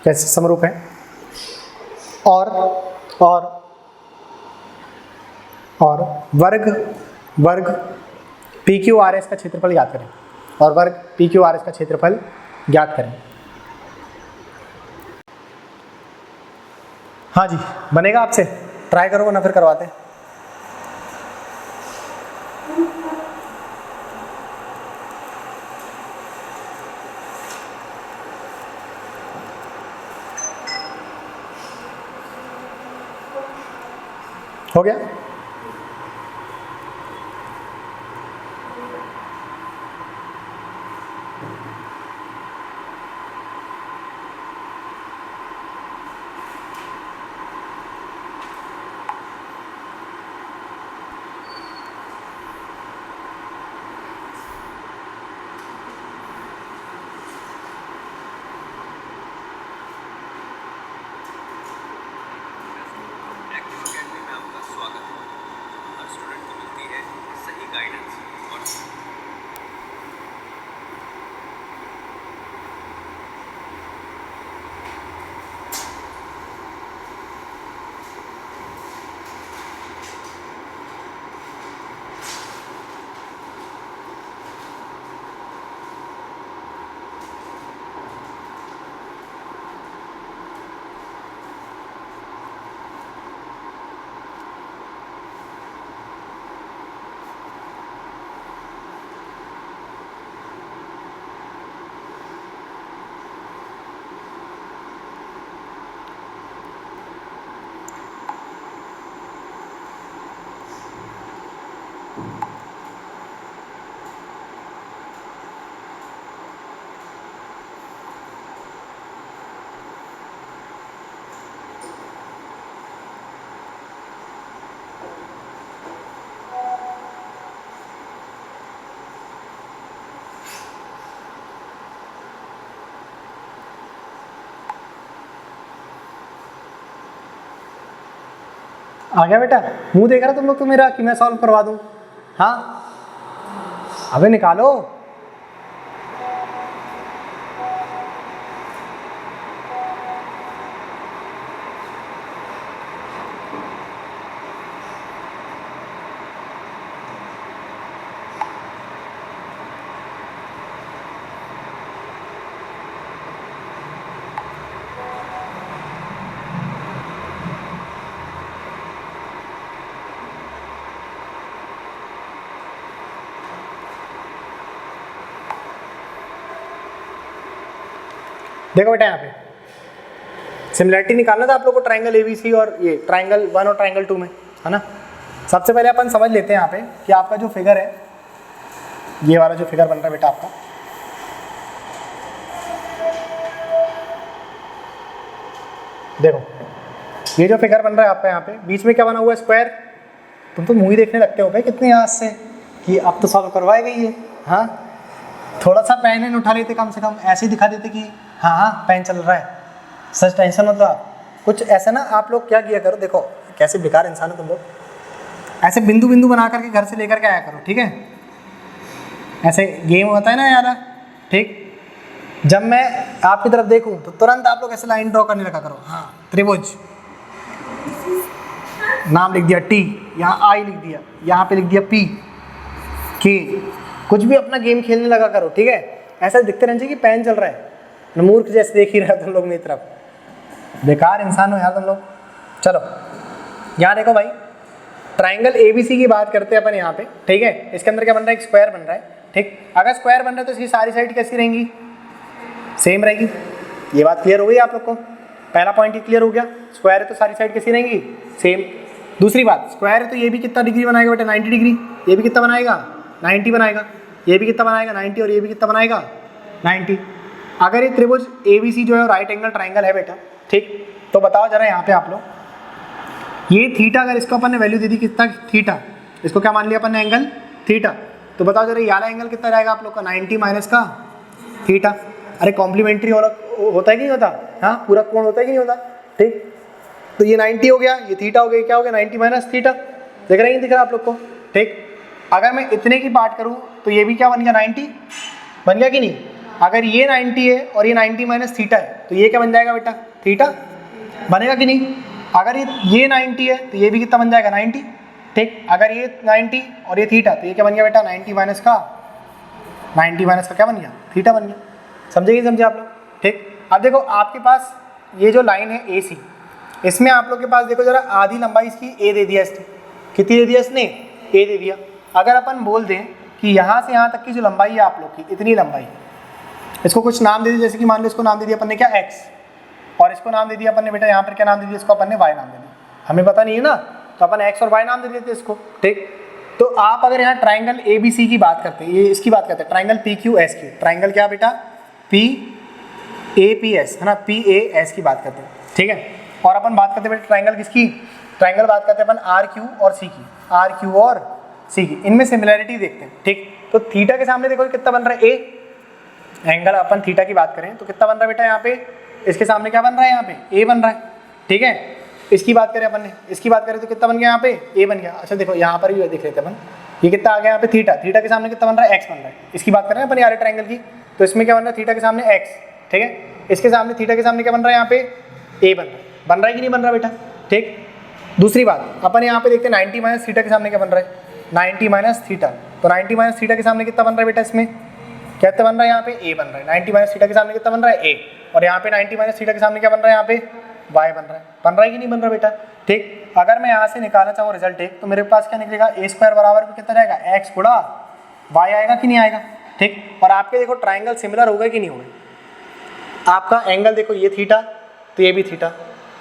कैसे समरूप है। और वर्ग पी क्यू आर एस का क्षेत्रफल ज्ञात करें, हाँ जी, बनेगा आपसे? ट्राई करो ना, फिर करवाते हैं। हो गया? आ गया बेटा? मुंह देख रहा तुम लोग तो मेरा कि मैं सॉल्व करवा दूं? हाँ, अबे निकालो। देखो बेटा, यहाँ पे सिमिलरिटी निकालना था आप लोग को ट्राइंगल एबीसी और ये ट्राइंगल 1 और ट्राइंगल 2 में, है ना। सबसे पहले अपन समझ लेते हैं यहाँ पे कि आपका जो फिगर है, ये वाला जो फिगर बन रहा है बेटा आपका, देखो ये जो फिगर बन रहा है आपका यहाँ पे बीच में क्या बना हुआ है? स्क्वायर। तुम तो मूवी देखने लगते हो भाई कितनी आज से कि अब तो सॉल्व करवाए गई है। हाँ, थोड़ा सा पेन इन उठा लेते, कम से कम ऐसे ही दिखा देते कि हाँ हाँ पेन चल रहा है, सच टेंशन होता कुछ ऐसा ना। आप लोग क्या किया करो, देखो कैसे बेकार इंसान हो तुम लोग, ऐसे बिंदु बिंदु बना करके घर से लेकर के आया करो, ठीक है। ऐसे गेम होता है ना यार, ठीक। जब मैं आपकी तरफ देखूं तो तुरंत आप लोग ऐसे लाइन ड्रॉ करने लगा करो। हाँ, त्रिभुज, नाम लिख दिया टी, यहाँ आई लिख दिया, यहाँ पे लिख दिया पी के, कुछ भी अपना गेम खेलने लगा करो, ठीक है। ऐसा दिखते रहना चाहिए कि पेन चल रहा है, मूर्ख जैसे देख ही रहे तुम लोग मेरी तरफ, बेकार इंसान हो यार तुम लोग। चलो यहाँ देखो भाई, ट्राइंगल एबीसी की बात करते हैं अपन यहाँ पे, ठीक है। इसके अंदर क्या बन रहा है? एक स्क्वायर बन रहा है, ठीक। अगर स्क्वायर बन रहा है तो इसकी सारी साइड कैसी रहेंगी? सेम रहेगी। ये बात क्लियर हो गई आप लोग को? पहला पॉइंट ही क्लियर हो गया, स्क्वायर है तो सारी साइड कैसी रहेंगी? सेम। दूसरी बात, स्क्वायर है तो ये भी कितना डिग्री बनाएगा बेटा? 90 डिग्री। ये भी कितना बनाएगा? 90 बनाएगा। ये भी कितना बनाएगा? 90। और ये भी कितना बनाएगा? 90। अगर ये त्रिभुज एबीसी जो है राइट एंगल ट्राइंगल है बेटा, ठीक, तो बताओ जरा यहाँ पे आप लोग, ये थीटा अगर इसको अपन ने वैल्यू दे दी कितना? थीटा। इसको क्या मान लिया अपन ने? Angle theta. तो बताओ जरा ये वाला एंगल कितना रहेगा आप लोग का? 90 माइनस का थीटा। अरे कॉम्प्लीमेंट्री होता है कि नहीं होता? हाँ, पूरा कोण होता है कि नहीं होता? ठीक, तो ये 90 हो गया, ये थीटा हो गया, क्या हो गया? 90 माइनस थीटा। दिख रहा है, दिख रहा है आप लोग को? ठीक। अगर मैं इतने की बात करूँ तो ये भी क्या बन गया? 90 बन गया कि नहीं? अगर ये 90 है और ये 90 माइनस थीटा है तो ये क्या बन जाएगा बेटा? थीटा बनेगा कि नहीं? अगर ये 90 है तो ये भी कितना बन जाएगा? 90। ठीक, अगर ये 90 और ये थीटा तो ये क्या बन गया बेटा? 90 माइनस का क्या बन गया? थीटा बन गया। समझे कि समझे आप लोग? ठीक। अब देखो आपके पास ये जो लाइन है AC, इसमें आप लोग के पास देखो जरा, आधी लंबाई इसकी ए दे दिया इसने, कितनी दे दिया इसने, ए दे दिया। अगर अपन बोल दें कि यहाँ से यहाँ तक की जो लंबाई है आप लोग की, इतनी लंबाई, इसको कुछ नाम दे दिया, जैसे कि मान लो इसको नाम दे दिया अपन ने क्या, एक्स, और इसको नाम दे दिया अपन ने बेटा यहाँ पर क्या नाम दे दिया, इसको अपन ने वाई नाम दे दिया, हमें पता नहीं है ना, तो अपन एक्स और वाई नाम दे देते इसको, ठीक। तो आप अगर यहाँ ट्राइंगल ए बी सी की बात करते हैं, ये इसकी बात करते हैं, ट्राइंगल पी क्यू एस की, ट्राइंगल क्या बेटा, पी ए पी एस, है ना, पी ए एस की बात करते हैं, ठीक है। और अपन बात करते हैं बेटा ट्राइंगल किसकी, ट्राइंगल बात करते हैं अपन आर क्यू और सी की, आर क्यू और सी की, इनमें सिमिलैरिटी देखते हैं, ठीक। तो थीटा के सामने देखो कितना बन रहा है, ए एंगल, अपन थीटा की बात करें तो कितना बन रहा है बेटा यहाँ पे, इसके सामने क्या बन रहा है, यहाँ पे ए बन रहा है, ठीक है। इसकी बात करें अपन ने, इसकी बात करें तो कितना बन गया यहाँ पे, ए बन गया। अच्छा देखो यहाँ पर भी देख लेते हैं अपन, ये कितना आ गया यहाँ पे, थीटा, थीटा के सामने कितना बन रहा है, एक्स बन रहा है। इसकी बात करें अपन यार ट्राइंगल की, तो इसमें क्या बन रहा है, थीटा के सामने एक्स, ठीक है। इसके सामने थीटा के सामने क्या बन रहा है, यहाँ पे ए बन रहा है कि नहीं बन रहा बेटा, ठीक। दूसरी बात अपन यहाँ पे देखते हैं 90 माइनस थीटा के सामने क्या बन रहा है, 90 माइनस थीटा, तो 90 माइनस थीटा के सामने कितना बन रहा है बेटा, इसमें कितना बन रहा है, यहाँ पे ए बन रहा है, 90 माइनस थीटा के सामने कितना बन रहा है, ए, और यहाँ पे 90 माइनस थीटा के सामने क्या बन रहा है, यहाँ पे वाई बन रहा है कि नहीं बन रहा बेटा, ठीक। अगर मैं यहाँ से निकालना चाहूँ रिजल्ट एक, तो मेरे पास क्या निकलेगा, ए स्क्वायर बराबर में कितना रहेगा, एक्स गुणा वाई आएगा कि नहीं आएगा, ठीक। और आपके देखो ट्राइंगल सिमिलर होगा कि नहीं होगा, आपका एंगल देखो ये थीटा तो ये भी थीटा,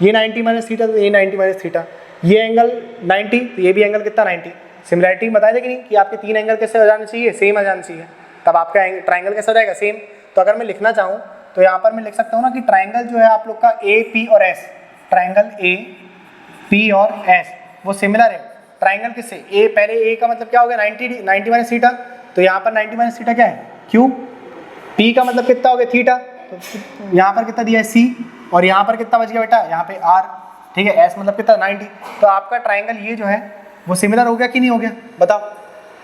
ये 90 माइनस थीटा तो ये 90 माइनस थीटा, ये एंगल 90 तो ये भी एंगल कितना 90, सिमिलैरिटी बताया था कि नहीं कि आपके तीन एंगल कैसे हो जाने चाहिए, सेम आ जाना चाहिए, तब आपका ट्राइंगल कैसा हो जाएगा, सेम। तो अगर मैं लिखना चाहूँ तो यहाँ पर मैं लिख सकता हूँ ना कि ट्राइंगल जो है आप लोग का ए पी और एस, ट्राइंगल ए पी और एस वो सिमिलर है। ट्राइंगल किससे, ए, पहले ए का मतलब क्या हो गया 90 माइनस थीटा, तो यहाँ पर 90 माइनस थीटा क्या है, क्यू, पी का मतलब कितना हो गया थीटा, तो यहाँ पर कितना दिया है सी, और यहाँ पर कितना बच गया बेटा, यहाँ पे आर, ठीक है। एस मतलब कितना 90, तो आपका ट्राइंगल ये जो है वो सिमिलर हो गया कि नहीं हो गया, बताओ,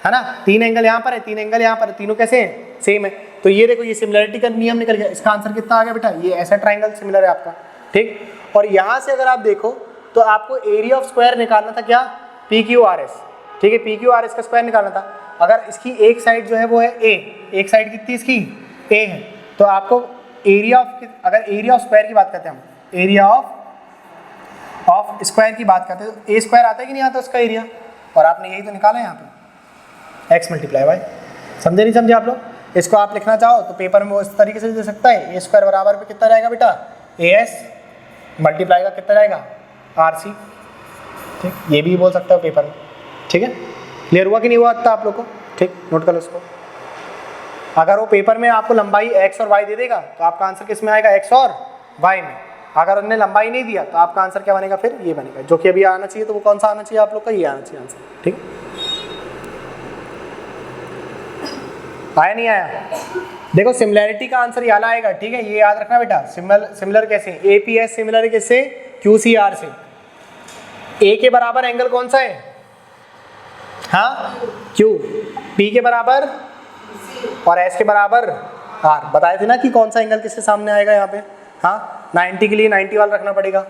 है ना। तीन एंगल यहाँ पर है, तीन एंगल यहाँ पर है, तीनों कैसे हैं, सेम है। तो ये देखो ये सिमिलरिटी का नियम निकल गया, इसका आंसर कितना आ गया बेटा, ये ऐसा ट्राइंगल सिमिलर है आपका, ठीक। और यहाँ से अगर आप देखो तो आपको एरिया ऑफ स्क्वायर निकालना था क्या, पी क्यू आर एस, ठीक है, पी क्यू आर एस का स्क्वायर निकालना था। अगर इसकी एक साइड जो है वो है ए, एक साइड कितनी इसकी ए है, तो आपको एरिया ऑफ, अगर एरिया ऑफ स्क्वायर की बात करते हैं हम, एरिया ऑफ स्क्वायर की बात करते हैं तो ए स्क्वायर आता है कि नहीं आता उसका एरिया, और आपने यही तो निकाला है यहाँ पे, एक्स मल्टीप्लाई वाई, समझे नहीं समझे आप लोग। इसको आप लिखना चाहो तो पेपर में वो इस तरीके से दे सकता है, ए स्क्वायर बराबर पे कितना रहेगा बेटा, ए एस मल्टीप्लाई का कितना रहेगा, आर सी, ठीक, ये भी बोल सकता हो पेपर में, ठीक है। क्लियर हुआ कि नहीं हुआ था आप लोग को, ठीक, नोट कर लो इसको। अगर वो पेपर में आपको लंबाई एक्स और वाई दे देगा तो आपका आंसर किस में आएगा, एक्स और वाई में। अगर उन्होंने लंबाई नहीं दिया तो आपका आंसर क्या बनेगा, फिर ये बनेगा, जो कि अभी आना चाहिए, तो वो कौन सा आना चाहिए आप लोग का, ये आना चाहिए आंसर, ठीक। आया नहीं आया, देखो सिमिलैरिटी का आंसर ये आएगा, ठीक है, ये याद रखना बेटा। सिमिलर कैसे, ए पी एस सिमिलर कैसे, क्यू सी आर से। ए के बराबर एंगल कौन सा है, हाँ क्यू, पी के बराबर और एस के बराबर आर, बताए थे ना कि कौन सा एंगल किसके सामने आएगा यहाँ पे, हाँ 90 के लिए 90 वाला रखना पड़ेगा।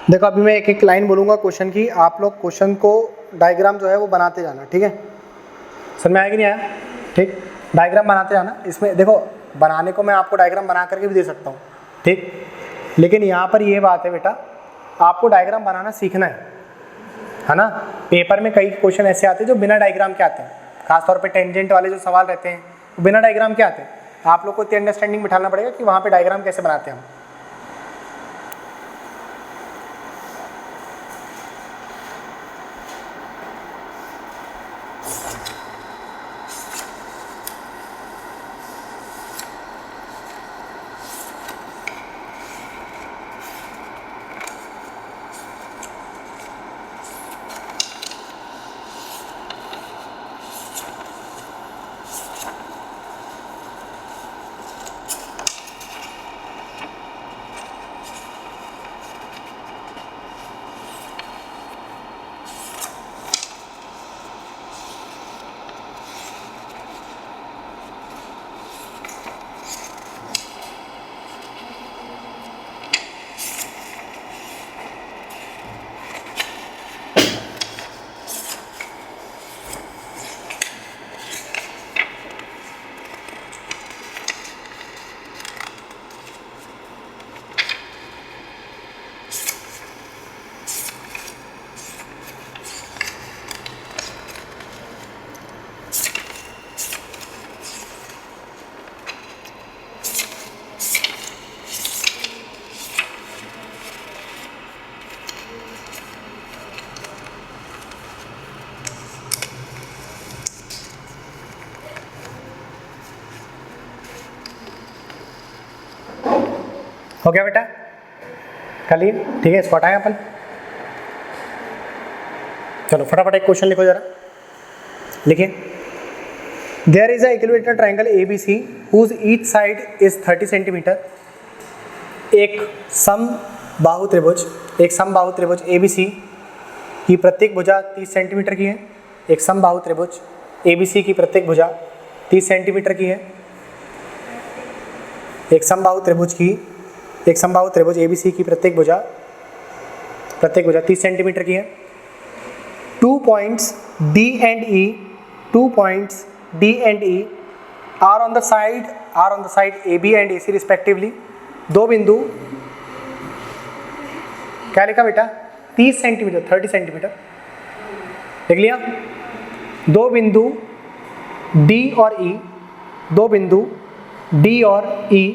देखो अभी मैं एक एक लाइन बोलूँगा क्वेश्चन की, आप लोग क्वेश्चन को डायग्राम जो है वो बनाते जाना, ठीक है। समझ में आया कि नहीं आया, ठीक, डायग्राम बनाते जाना। इसमें देखो बनाने को मैं आपको डायग्राम बना करके भी दे सकता हूँ, ठीक, लेकिन यहाँ पर ये बात है बेटा, आपको डायग्राम बनाना सीखना है ना। पेपर में कई क्वेश्चन ऐसे आते हैं जो बिना डायग्राम के आते हैं, खासतौर पर टेंजेंट वाले जो सवाल रहते हैं वो बिना डायग्राम के आते हैं। आप लोग को इतनी अंडरस्टैंडिंग बिठाना पड़ेगा कि वहाँ पर डायग्राम कैसे बनाते हैं हम। हो गया बेटा, कर लिए, ठीक है, इसको हटाएं अपन। चलो फटाफट एक क्वेश्चन लिखो जरा, लिखिए। There is a equilateral triangle ABC whose each side is 30 centimetre. एक समबाहु त्रिभुज ABC की प्रत्येक भुजा 30 सेंटीमीटर की है। एक समबाहु त्रिभुज ABC की प्रत्येक भुजा 30 सेंटीमीटर की है। एक समबाहु त्रिभुज ABC की प्रत्येक भुजा 30 सेंटीमीटर की है। 2 points D and E are on the side AB and AC respectively। दो बिंदु, क्या लिखा बेटा, 30 सेंटीमीटर 30 सेंटीमीटर लिख लिया। दो बिंदु D और E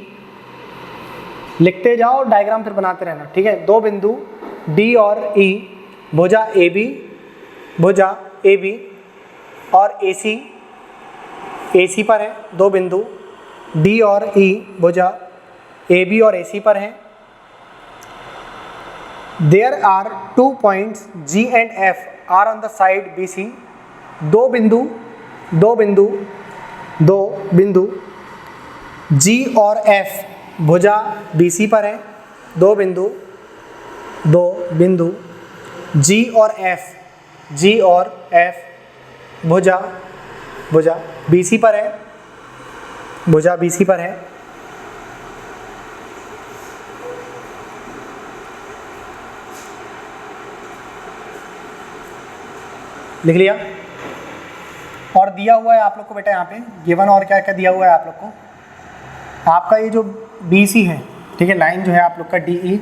लिखते जाओ, डायग्राम फिर बनाते रहना, ठीक है। दो बिंदु D और E, भुजा AB और AC पर है। दो बिंदु D और E, भुजा AB और AC पर है। There are 2 points G and F are on the side BC। दो बिंदु G और F भुजा BC पर है। दो बिंदु G और F भुजा BC पर है, लिख लिया। और दिया हुआ है आप लोग को बेटा यहाँ पे गिवन, और क्या क्या दिया हुआ है आप लोग को। आपका ये जो BC है, ठीक है, लाइन जो है आप लोग का DE,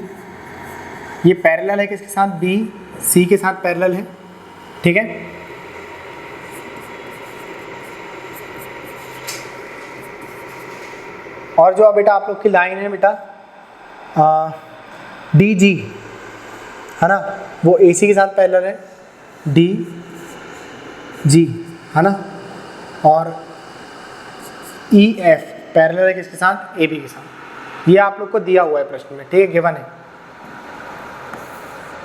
ये पैरेलल है किसके साथ, BC के साथ पैरेलल है, ठीक है। और जो बेटा आप लोग की लाइन है बेटा DG है ना, वो AC के साथ पैरेलल है, DG है ना। और EF पैरेलल है किसके साथ, AB के साथ। ये आप लोग को दिया हुआ है प्रश्न में, ठीक है, गिवन है।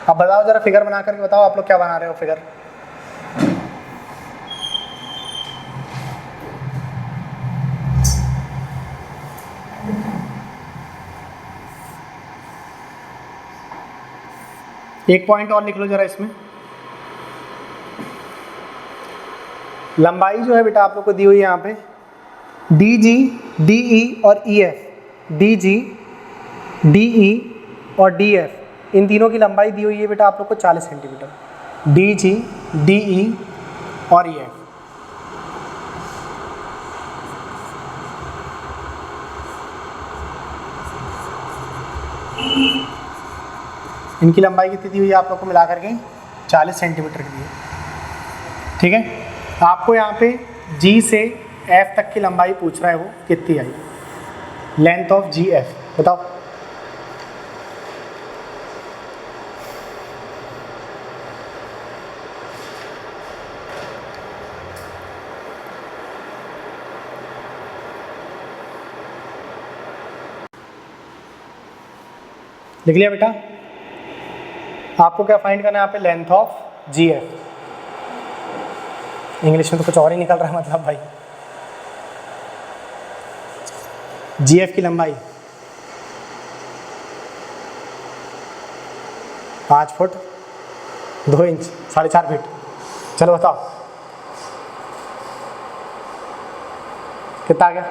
अब बताओ जरा, फिगर बना करके बताओ आप लोग क्या बना रहे हो फिगर। एक पॉइंट और लिख लो जरा इसमें। लंबाई जो है बेटा आप लोग को दी हुई है यहाँ पे DG, DE और EF। DG, DE और DF, इन तीनों की लंबाई दी हुई है बेटा आप लोग को 40 सेंटीमीटर। DG, DE और EF। इनकी लंबाई कितनी दी हुई है आप लोग को मिला करके 40 सेंटीमीटर की है, ठीक है। आपको यहाँ पे G से F तक की लंबाई पूछ रहा है, वो कितनी आई, लेंथ ऑफ GF बताओ। लिख लिया बेटा। आपको क्या फाइंड करना है यहाँ पे, लेंथ ऑफ GF। इंग्लिश में तो कुछ और ही निकल रहा है मतलब भाई। GF की लंबाई 5 फुट 2 इंच 4.5 फीट। चलो बताओ कितना आ गया।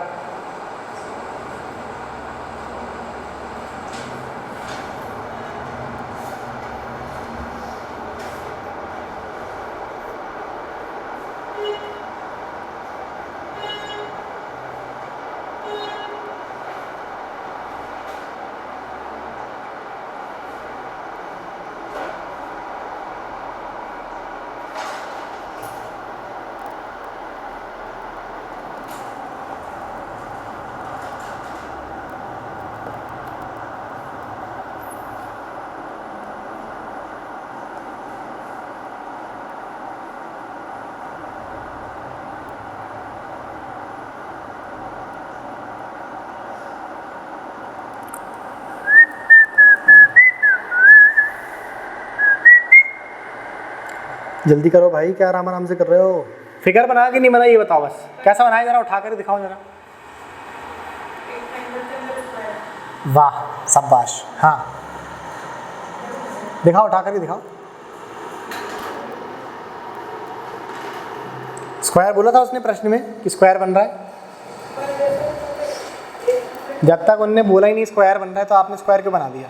जल्दी करो भाई, क्या आराम आराम से कर रहे हो। फिगर बना कि नहीं बना ये बताओ बस, कैसा बनाया जरा उठा कर दिखाओ जरा। वाह शाबाश, हाँ दिखाओ उठा करके दिखाओ। स्क्वायर बोला था उसने प्रश्न में कि स्क्वायर बन रहा है। जब तक उनने बोला ही नहीं स्क्वायर बन रहा है तो आपने स्क्वायर क्यों बना दिया।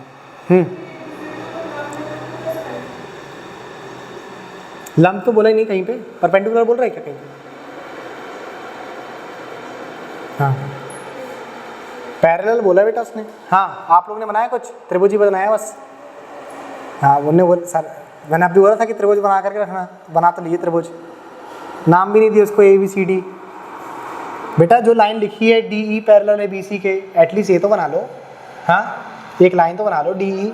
लंब तो बोला ही नहीं कहीं पे, परपेंडिकुलर बोल रहा है क्या कहीं पे। हाँ पैरेलल बोला बेटा उसने। हाँ आप लोगों ने बनाया कुछ त्रिभुज ही बनाया बस। हाँ उनने बोला सर, मैंने अभी बोला था कि त्रिभुज बना करके रखना, बना तो लिए त्रिभुज, नाम भी नहीं दिया उसको ABCD। बेटा जो लाइन लिखी है DE पैरेलल है BC के, एटलीस्ट ये तो बना लो। हाँ एक लाइन तो बना लो DE।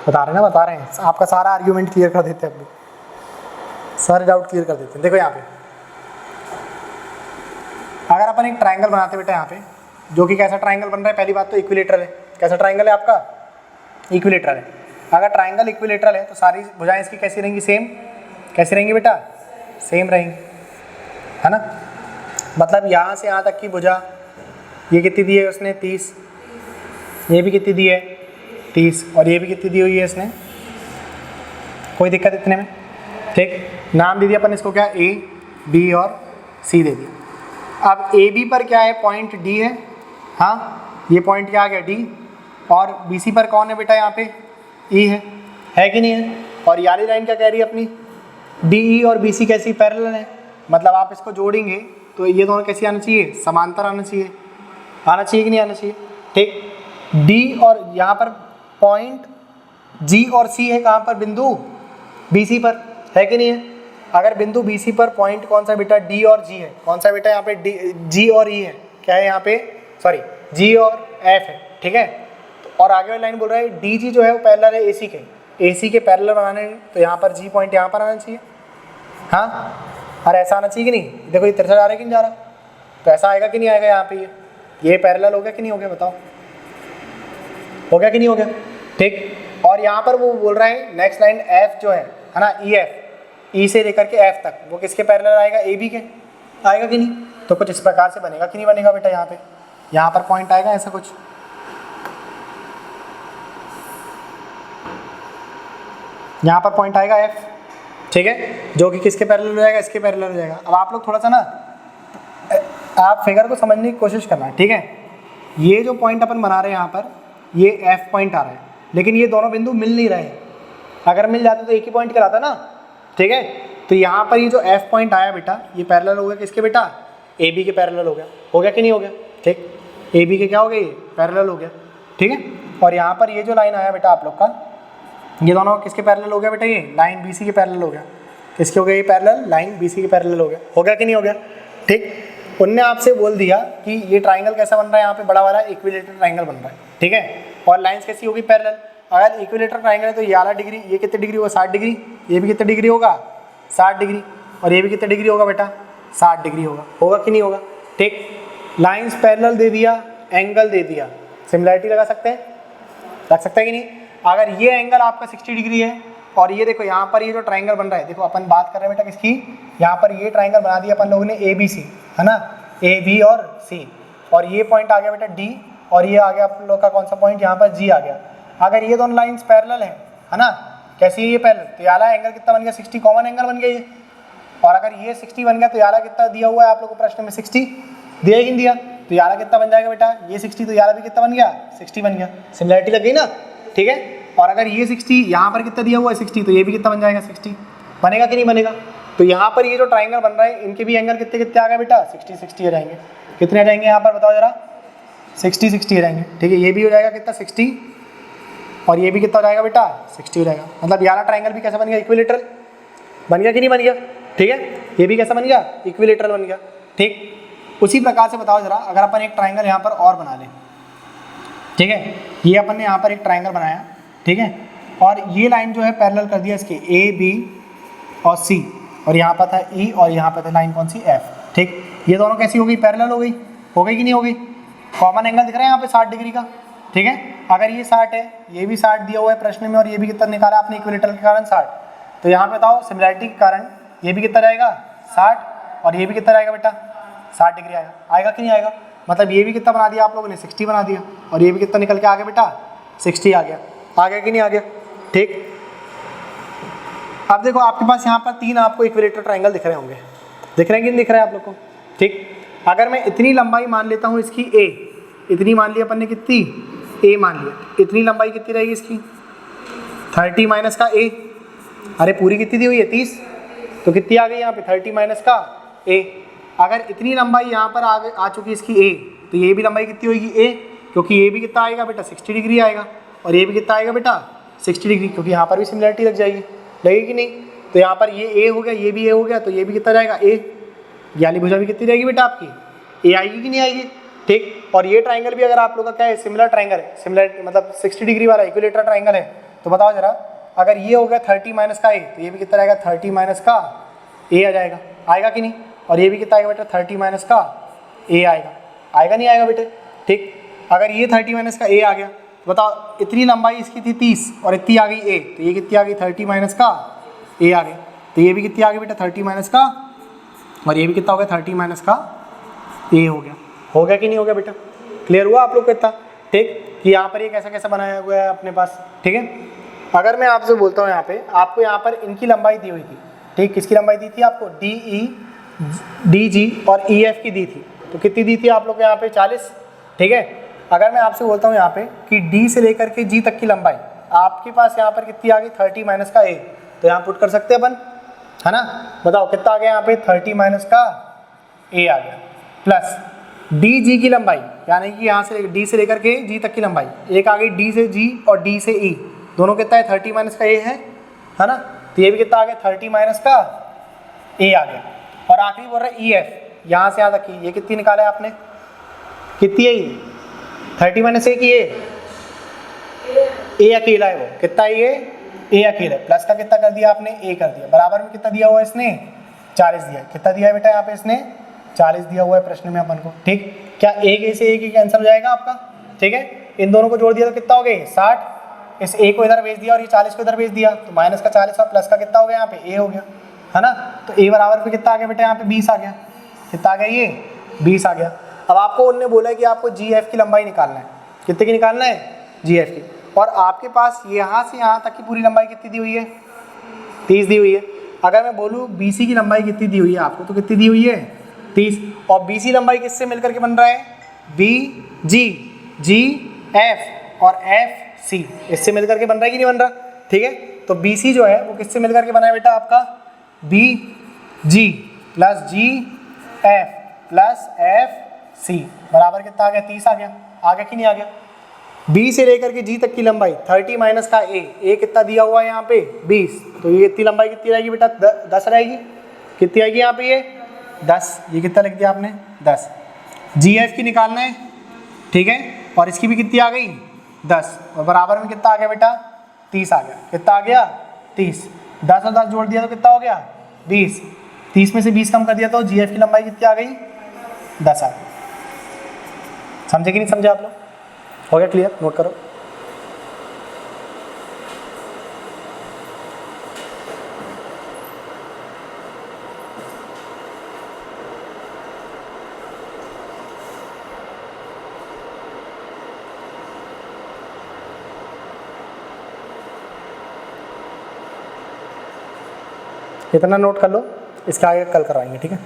बता रहे हैं, आपका सारा आर्ग्यूमेंट क्लियर कर देते हैं अभी, सारे डाउट क्लियर कर देते हैं। देखो यहाँ पे अगर अपन एक ट्रायंगल बनाते बेटा यहाँ पे, जो कि कैसा ट्रायंगल बन रहा है, पहली बात तो इक्विलेटरल है। कैसा ट्रायंगल है आपका, इक्विलेटरल है। अगर ट्रायंगल इक्विलेटरल है तो सारी भुजाएं इसकी कैसी रहेंगी, सेम। कैसी रहेंगी बेटा, सेम रहेंगी, है ना। मतलब यहाँ से यहाँ तक की भुजा ये कितनी दी है उसने 30, ये भी कितनी दी है 30, और ये भी कितनी दी हुई है इसने, कोई दिक्कत इतने में, ठीक। नाम दे दिया अपन इसको क्या, A B और C दे दिया। अब AB पर क्या है, पॉइंट D है, हाँ ये पॉइंट क्या आ गया D, और BC पर कौन है बेटा यहाँ पे, E है कि नहीं है। और ये वाली लाइन क्या कह रही है अपनी, DE और BC कैसी पैरेलल है, मतलब आप इसको जोड़ेंगे तो ये दोनों कैसी आना चाहिए, समांतर आना चाहिए कि नहीं आना चाहिए, ठीक। D और यहाँ पर पॉइंट G और C है कहाँ पर, बिंदु BC पर, है कि नहीं है। अगर बिंदु BC पर पॉइंट कौन सा बेटा, D और G है, कौन सा बेटा यहाँ पे G और E है, क्या है यहाँ पे, सॉरी G और F है, ठीक है। और आगे वाली लाइन बोल रहा है DG जो है वो पैरेलल है AC के पैरेलल बनाने हैं, तो यहाँ पर G पॉइंट यहाँ पर आना चाहिए, हाँ। और ऐसा आना चाहिए कि नहीं, देखो ये तिरछा जा रहा है कि नहीं जा रहा, तो ऐसा आएगा कि नहीं आएगा यहाँ पे, ये पैरेलल हो गया कि नहीं हो गया, बताओ हो गया कि नहीं हो गया, ठीक। और यहाँ पर वो बोल रहा है नेक्स्ट लाइन F जो है ना, E से लेकर के F तक, वो किसके पैरेलल आएगा, AB के, आएगा कि नहीं। तो कुछ इस प्रकार से बनेगा कि नहीं बनेगा बेटा, यहाँ पर पॉइंट आएगा ऐसा कुछ, यहाँ पर पॉइंट आएगा F, ठीक है, जो कि किसके पैरेलल हो जाएगा, इसके पैरेलल हो जाएगा। अब आप लोग थोड़ा सा ना आप फिगर को समझने की कोशिश करना, ठीक है। ये जो पॉइंट अपन बना रहे हैं यहाँ पर, ये F पॉइंट आ रहा है, लेकिन ये दोनों बिंदु मिल नहीं रहे हैं। अगर मिल जाते तो एक ही पॉइंट कहलाता ना, ठीक है। तो यहाँ पर ये जो F पॉइंट आया बेटा, ये पैरेलल हो गया किसके बेटा, AB के पैरेलल हो गया कि नहीं हो गया, ठीक। AB के क्या हो गया, ये पैरेलल हो गया, ठीक है। और यहाँ पर ये जो लाइन आया बेटा आप लोग का, ये दोनों किसके पैरेलल हो गया बेटा, ये लाइन BC के पैरेलल हो गया, किसके हो गया, ये पैरेलल लाइन BC के पैरेलल हो गया कि नहीं हो गया, ठीक। उनने आपसे बोल दिया कि ये ट्राइंगल कैसा बन रहा है, यहाँ पे बड़ा वाला इक्विलेटरल ट्राइंगल बन रहा है, ठीक है। और लाइंस कैसी होगी, पैरेलल। अगर इक्विलेटरल ट्राइंगल है तो ये वाला डिग्री, ये कितने डिग्री होगा, 60 डिग्री, ये भी कितने डिग्री होगा, 60 डिग्री, और ये भी कितने डिग्री होगा बेटा, 60 डिग्री होगा कि नहीं होगा, ठीक। लाइंस पैरेलल दे दिया, एंगल दे दिया, सिमिलैरिटी लगा सकते हैं, रख सकते हैं कि नहीं। अगर ये एंगल आपका 60 डिग्री है, और ये देखो यहाँ पर ये जो ट्राइंगल बन रहा है, देखो अपन बात कर रहे हैं बेटा किसकी, यहाँ पर ये ट्राइंगल बना दिया अपन लोगों ने ABC, है ना, AB और C, और ये पॉइंट आ गया बेटा D, और ये आ गया आप लोग का कौन सा पॉइंट, यहाँ पर G आ गया। अगर ये दोनों लाइंस पैरेलल है ना, कैसी है ये पैरेलल, तो ये वाला एंगल कितना बन गया, 60, कॉमन एंगल बन गया ये। और अगर ये 60 बन गया तो ये वाला कितना दिया हुआ है आप लोग को प्रश्न में, 60 दिया कि नहीं दिया, तो ये वाला कितना बन जाएगा बेटा, ये 60, तो ये वाला भी कितना बन गया, 60 बन गया, सिमिलैरिटी लग गई ना, ठीक है। और अगर ये 60 यहाँ पर कितना दिया हुआ है 60, तो ये भी कितना बन जाएगा, 60 बनेगा कि नहीं बनेगा। तो यहाँ पर ये जो ट्राइंगल बन रहा है, इनके भी एंगल कितने कितने आ गए बेटा, 60 60 आ जाएंगे। कितने आ जाएंगे यहाँ पर बताओ जरा, 60 60 आ जाएंगे, ठीक है। ये भी हो जाएगा कितना 60, और ये भी कितना हो जाएगा बेटा 60 हो जाएगा। मतलब यार ट्राइंगल भी कैसा बन गया, इक्विलेटरल बन गया कि नहीं बन गया, ठीक है। ये भी कैसा बन गया, इक्विलेटरल बन गया, ठीक। उसी प्रकार से बताओ जरा, अगर अपन एक ट्राइंगल यहाँ पर और बना लें, ठीक है, ये अपन ने यहाँ पर एक ट्राइंगल बनाया, ठीक है, और ये लाइन जो है पैरेलल कर दिया इसके AB और C, और यहाँ पर था E, और यहाँ पर था लाइन कौन सी, F, ठीक। ये दोनों कैसी हो गई, पैरेलल हो गई कि नहीं हो गई। कॉमन एंगल दिख रहा है यहाँ पे 60 डिग्री का, ठीक है। अगर ये 60 है, ये भी 60 दिया हुआ है प्रश्न में और ये भी कितना निकाला आपने इक्विलेटरल के कारण 60, तो यहाँ पे बताओ सिमिलैरिटी के कारण ये भी कितना जाएगा 60 और ये भी कितना जाएगा बेटा 60 डिग्री आएगा। आएगा कि नहीं आएगा? मतलब ये भी कितना बना दिया आप लोगों ने 60 बना दिया और ये भी कितना निकल के आ गया बेटा 60 आ गया। आ गया कि नहीं आ गया? ठीक। अब देखो आपके पास यहाँ पर 3 आपको इक्विलेटरल ट्रायंगल दिख रहे होंगे, दिख रहे हैं कि नहीं दिख रहा है आप लोग को? ठीक। अगर मैं इतनी लंबाई मान लेता हूँ इसकी a, इतनी मान लिया अपन ने कितनी a मान लिया, इतनी लंबाई कितनी रहेगी इसकी 30 माइनस का a, अरे पूरी कितनी दी हुई है 30, तो कितनी आ गई यहाँ पे 30 माइनस का a। अगर इतनी लंबाई यहाँ पर आ चुकी है इसकी a, तो ये भी लंबाई कितनी होगी a, क्योंकि ये भी कितना आएगा बेटा 60 डिग्री आएगा और ये भी कितना आएगा बेटा 60 डिग्री, क्योंकि यहाँ पर भी सिमिलरिटी लग जाएगी, लगेगी नहीं? तो यहाँ पर ये a हो गया, ये भी a हो गया, तो ये भी कितना जाएगा a, यानी भुजा भी कितनी रहेगी बेटा आपकी a आएगी कि नहीं आएगी? ठीक। और ये ट्राइंगल भी अगर आप लोग का क्या है सिमिलर ट्राइंगल है, सिमिलर मतलब 60 डिग्री वाला इक्विलेटरल ट्राइंगल है, तो बताओ जरा अगर ये हो गया 30 माइनस का a, तो ये भी कितना रहेगा 30 माइनस का a आ जाएगा, आएगा कि नहीं? और ये भी कितना आएगा बेटा 30 माइनस का a आएगा, आएगा नहीं आएगा बेटे? ठीक। अगर ये 30 माइनस का a आ गया तो बताओ इतनी लंबाई इसकी थी 30 और इतनी आ गई a, तो ये कितनी आ गई 30 माइनस का a आ गई, तो ये भी कितनी आ गई बेटा 30 माइनस का, और ये भी कितना हो गया 30 माइनस का a हो गया। हो गया कि नहीं हो गया बेटा? क्लियर हुआ आप लोग को इतना? ठीक। कि यहाँ पर ये कैसा कैसा बनाया हुआ है अपने पास। ठीक है। अगर मैं आपसे बोलता हूँ यहाँ पे आपको यहाँ पर इनकी लंबाई दी हुई थी, ठीक, किसकी लंबाई दी थी आपको DE, DG और EF की दी थी, तो कितनी दी थी आप लोग को यहाँ पे 40। ठीक है। अगर मैं आपसे बोलता हूँ यहाँ पे कि D से लेकर के G तक की लंबाई आपके पास यहाँ पर कितनी आ गई 30 माइनस का a, तो यहाँ पुट कर सकते हैं अपन, है ना? बताओ कितना आ गया यहाँ पे 30 माइनस का a आ गया, प्लस DG की लंबाई यानी कि यहाँ से D से लेकर के G तक की लंबाई, एक आ गई D से G और D से E, दोनों कितना है 30 माइनस का a है ना? तो ये भी कितना आ गया 30 माइनस का a आ गया। और आखिरी बोल रहा है EF, यहाँ से यहाँ तक की ये कितनी निकाला है आपने, कितनी है ये 30 माइनस a की a अकेला है, वो कितना है ये a अकेला है, प्लस का कितना कर दिया आपने a कर दिया, बराबर में कितना दिया हुआ है इसने 40 दिया है। कितना दिया है बेटा यहाँ पे इसने 40 दिया हुआ है प्रश्न में अपन को। ठीक। क्या एक से एक ही कैंसिल हो जाएगा आपका? ठीक है। इन दोनों को जोड़ दिया तो कितना हो गया 60, इस a को इधर भेज दिया और ये 40 को इधर भेज दिया, तो माइनस का 40 और प्लस का कितना हो गया यहाँ पे a हो गया, है ना? तो a बराबर पे कितना आ गया बेटा यहाँ पे 20 आ गया, कितना आ गया ये 20 आ गया। अब आपको उन्होंने बोला है कि आपको GF की लंबाई निकालना है, कितने की निकालना है GF की, और आपके पास यहाँ से यहाँ तक की पूरी लंबाई कितनी दी हुई है 30 दी हुई है। अगर मैं बोलूँ BC की लंबाई कितनी दी हुई है आपको, तो कितनी दी हुई है 30, और BC लंबाई किससे मिलकर के बन रहा है BG, GF और FC, इससे मिलकर के बन रहा है कि नहीं बन रहा? ठीक है। तो BC जो है वो किससे मिलकर के बना है बेटा आपका BG plus GF plus FC, बराबर कितना आ गया 30 आ गया। आ गया कि नहीं आ गया? B से लेकर के G तक की लंबाई 30 माइनस का a कितना दिया हुआ है यहाँ पे 20, तो ये इतनी लंबाई कितनी रहेगी बेटा 10 रहेगी, कितनी आएगी यहाँ पे ये 10, ये कितना लिख दिया आपने 10। GF की निकालना है, ठीक है, और इसकी भी कितनी आ गई 10, और बराबर में कितना आ गया बेटा 30 आ गया। कितना आ गया 30, 10 और 10 जोड़ दिया तो कितना हो गया 20, 30 में से 20 कम कर दिया तो GF की लंबाई कितनी आ गई 10 आ गई। समझे कि नहीं समझे आप लोग? हो गया क्लियर? नोट करो। इतना नोट कर लो, इसके आगे कल कराएंगे, ठीक है।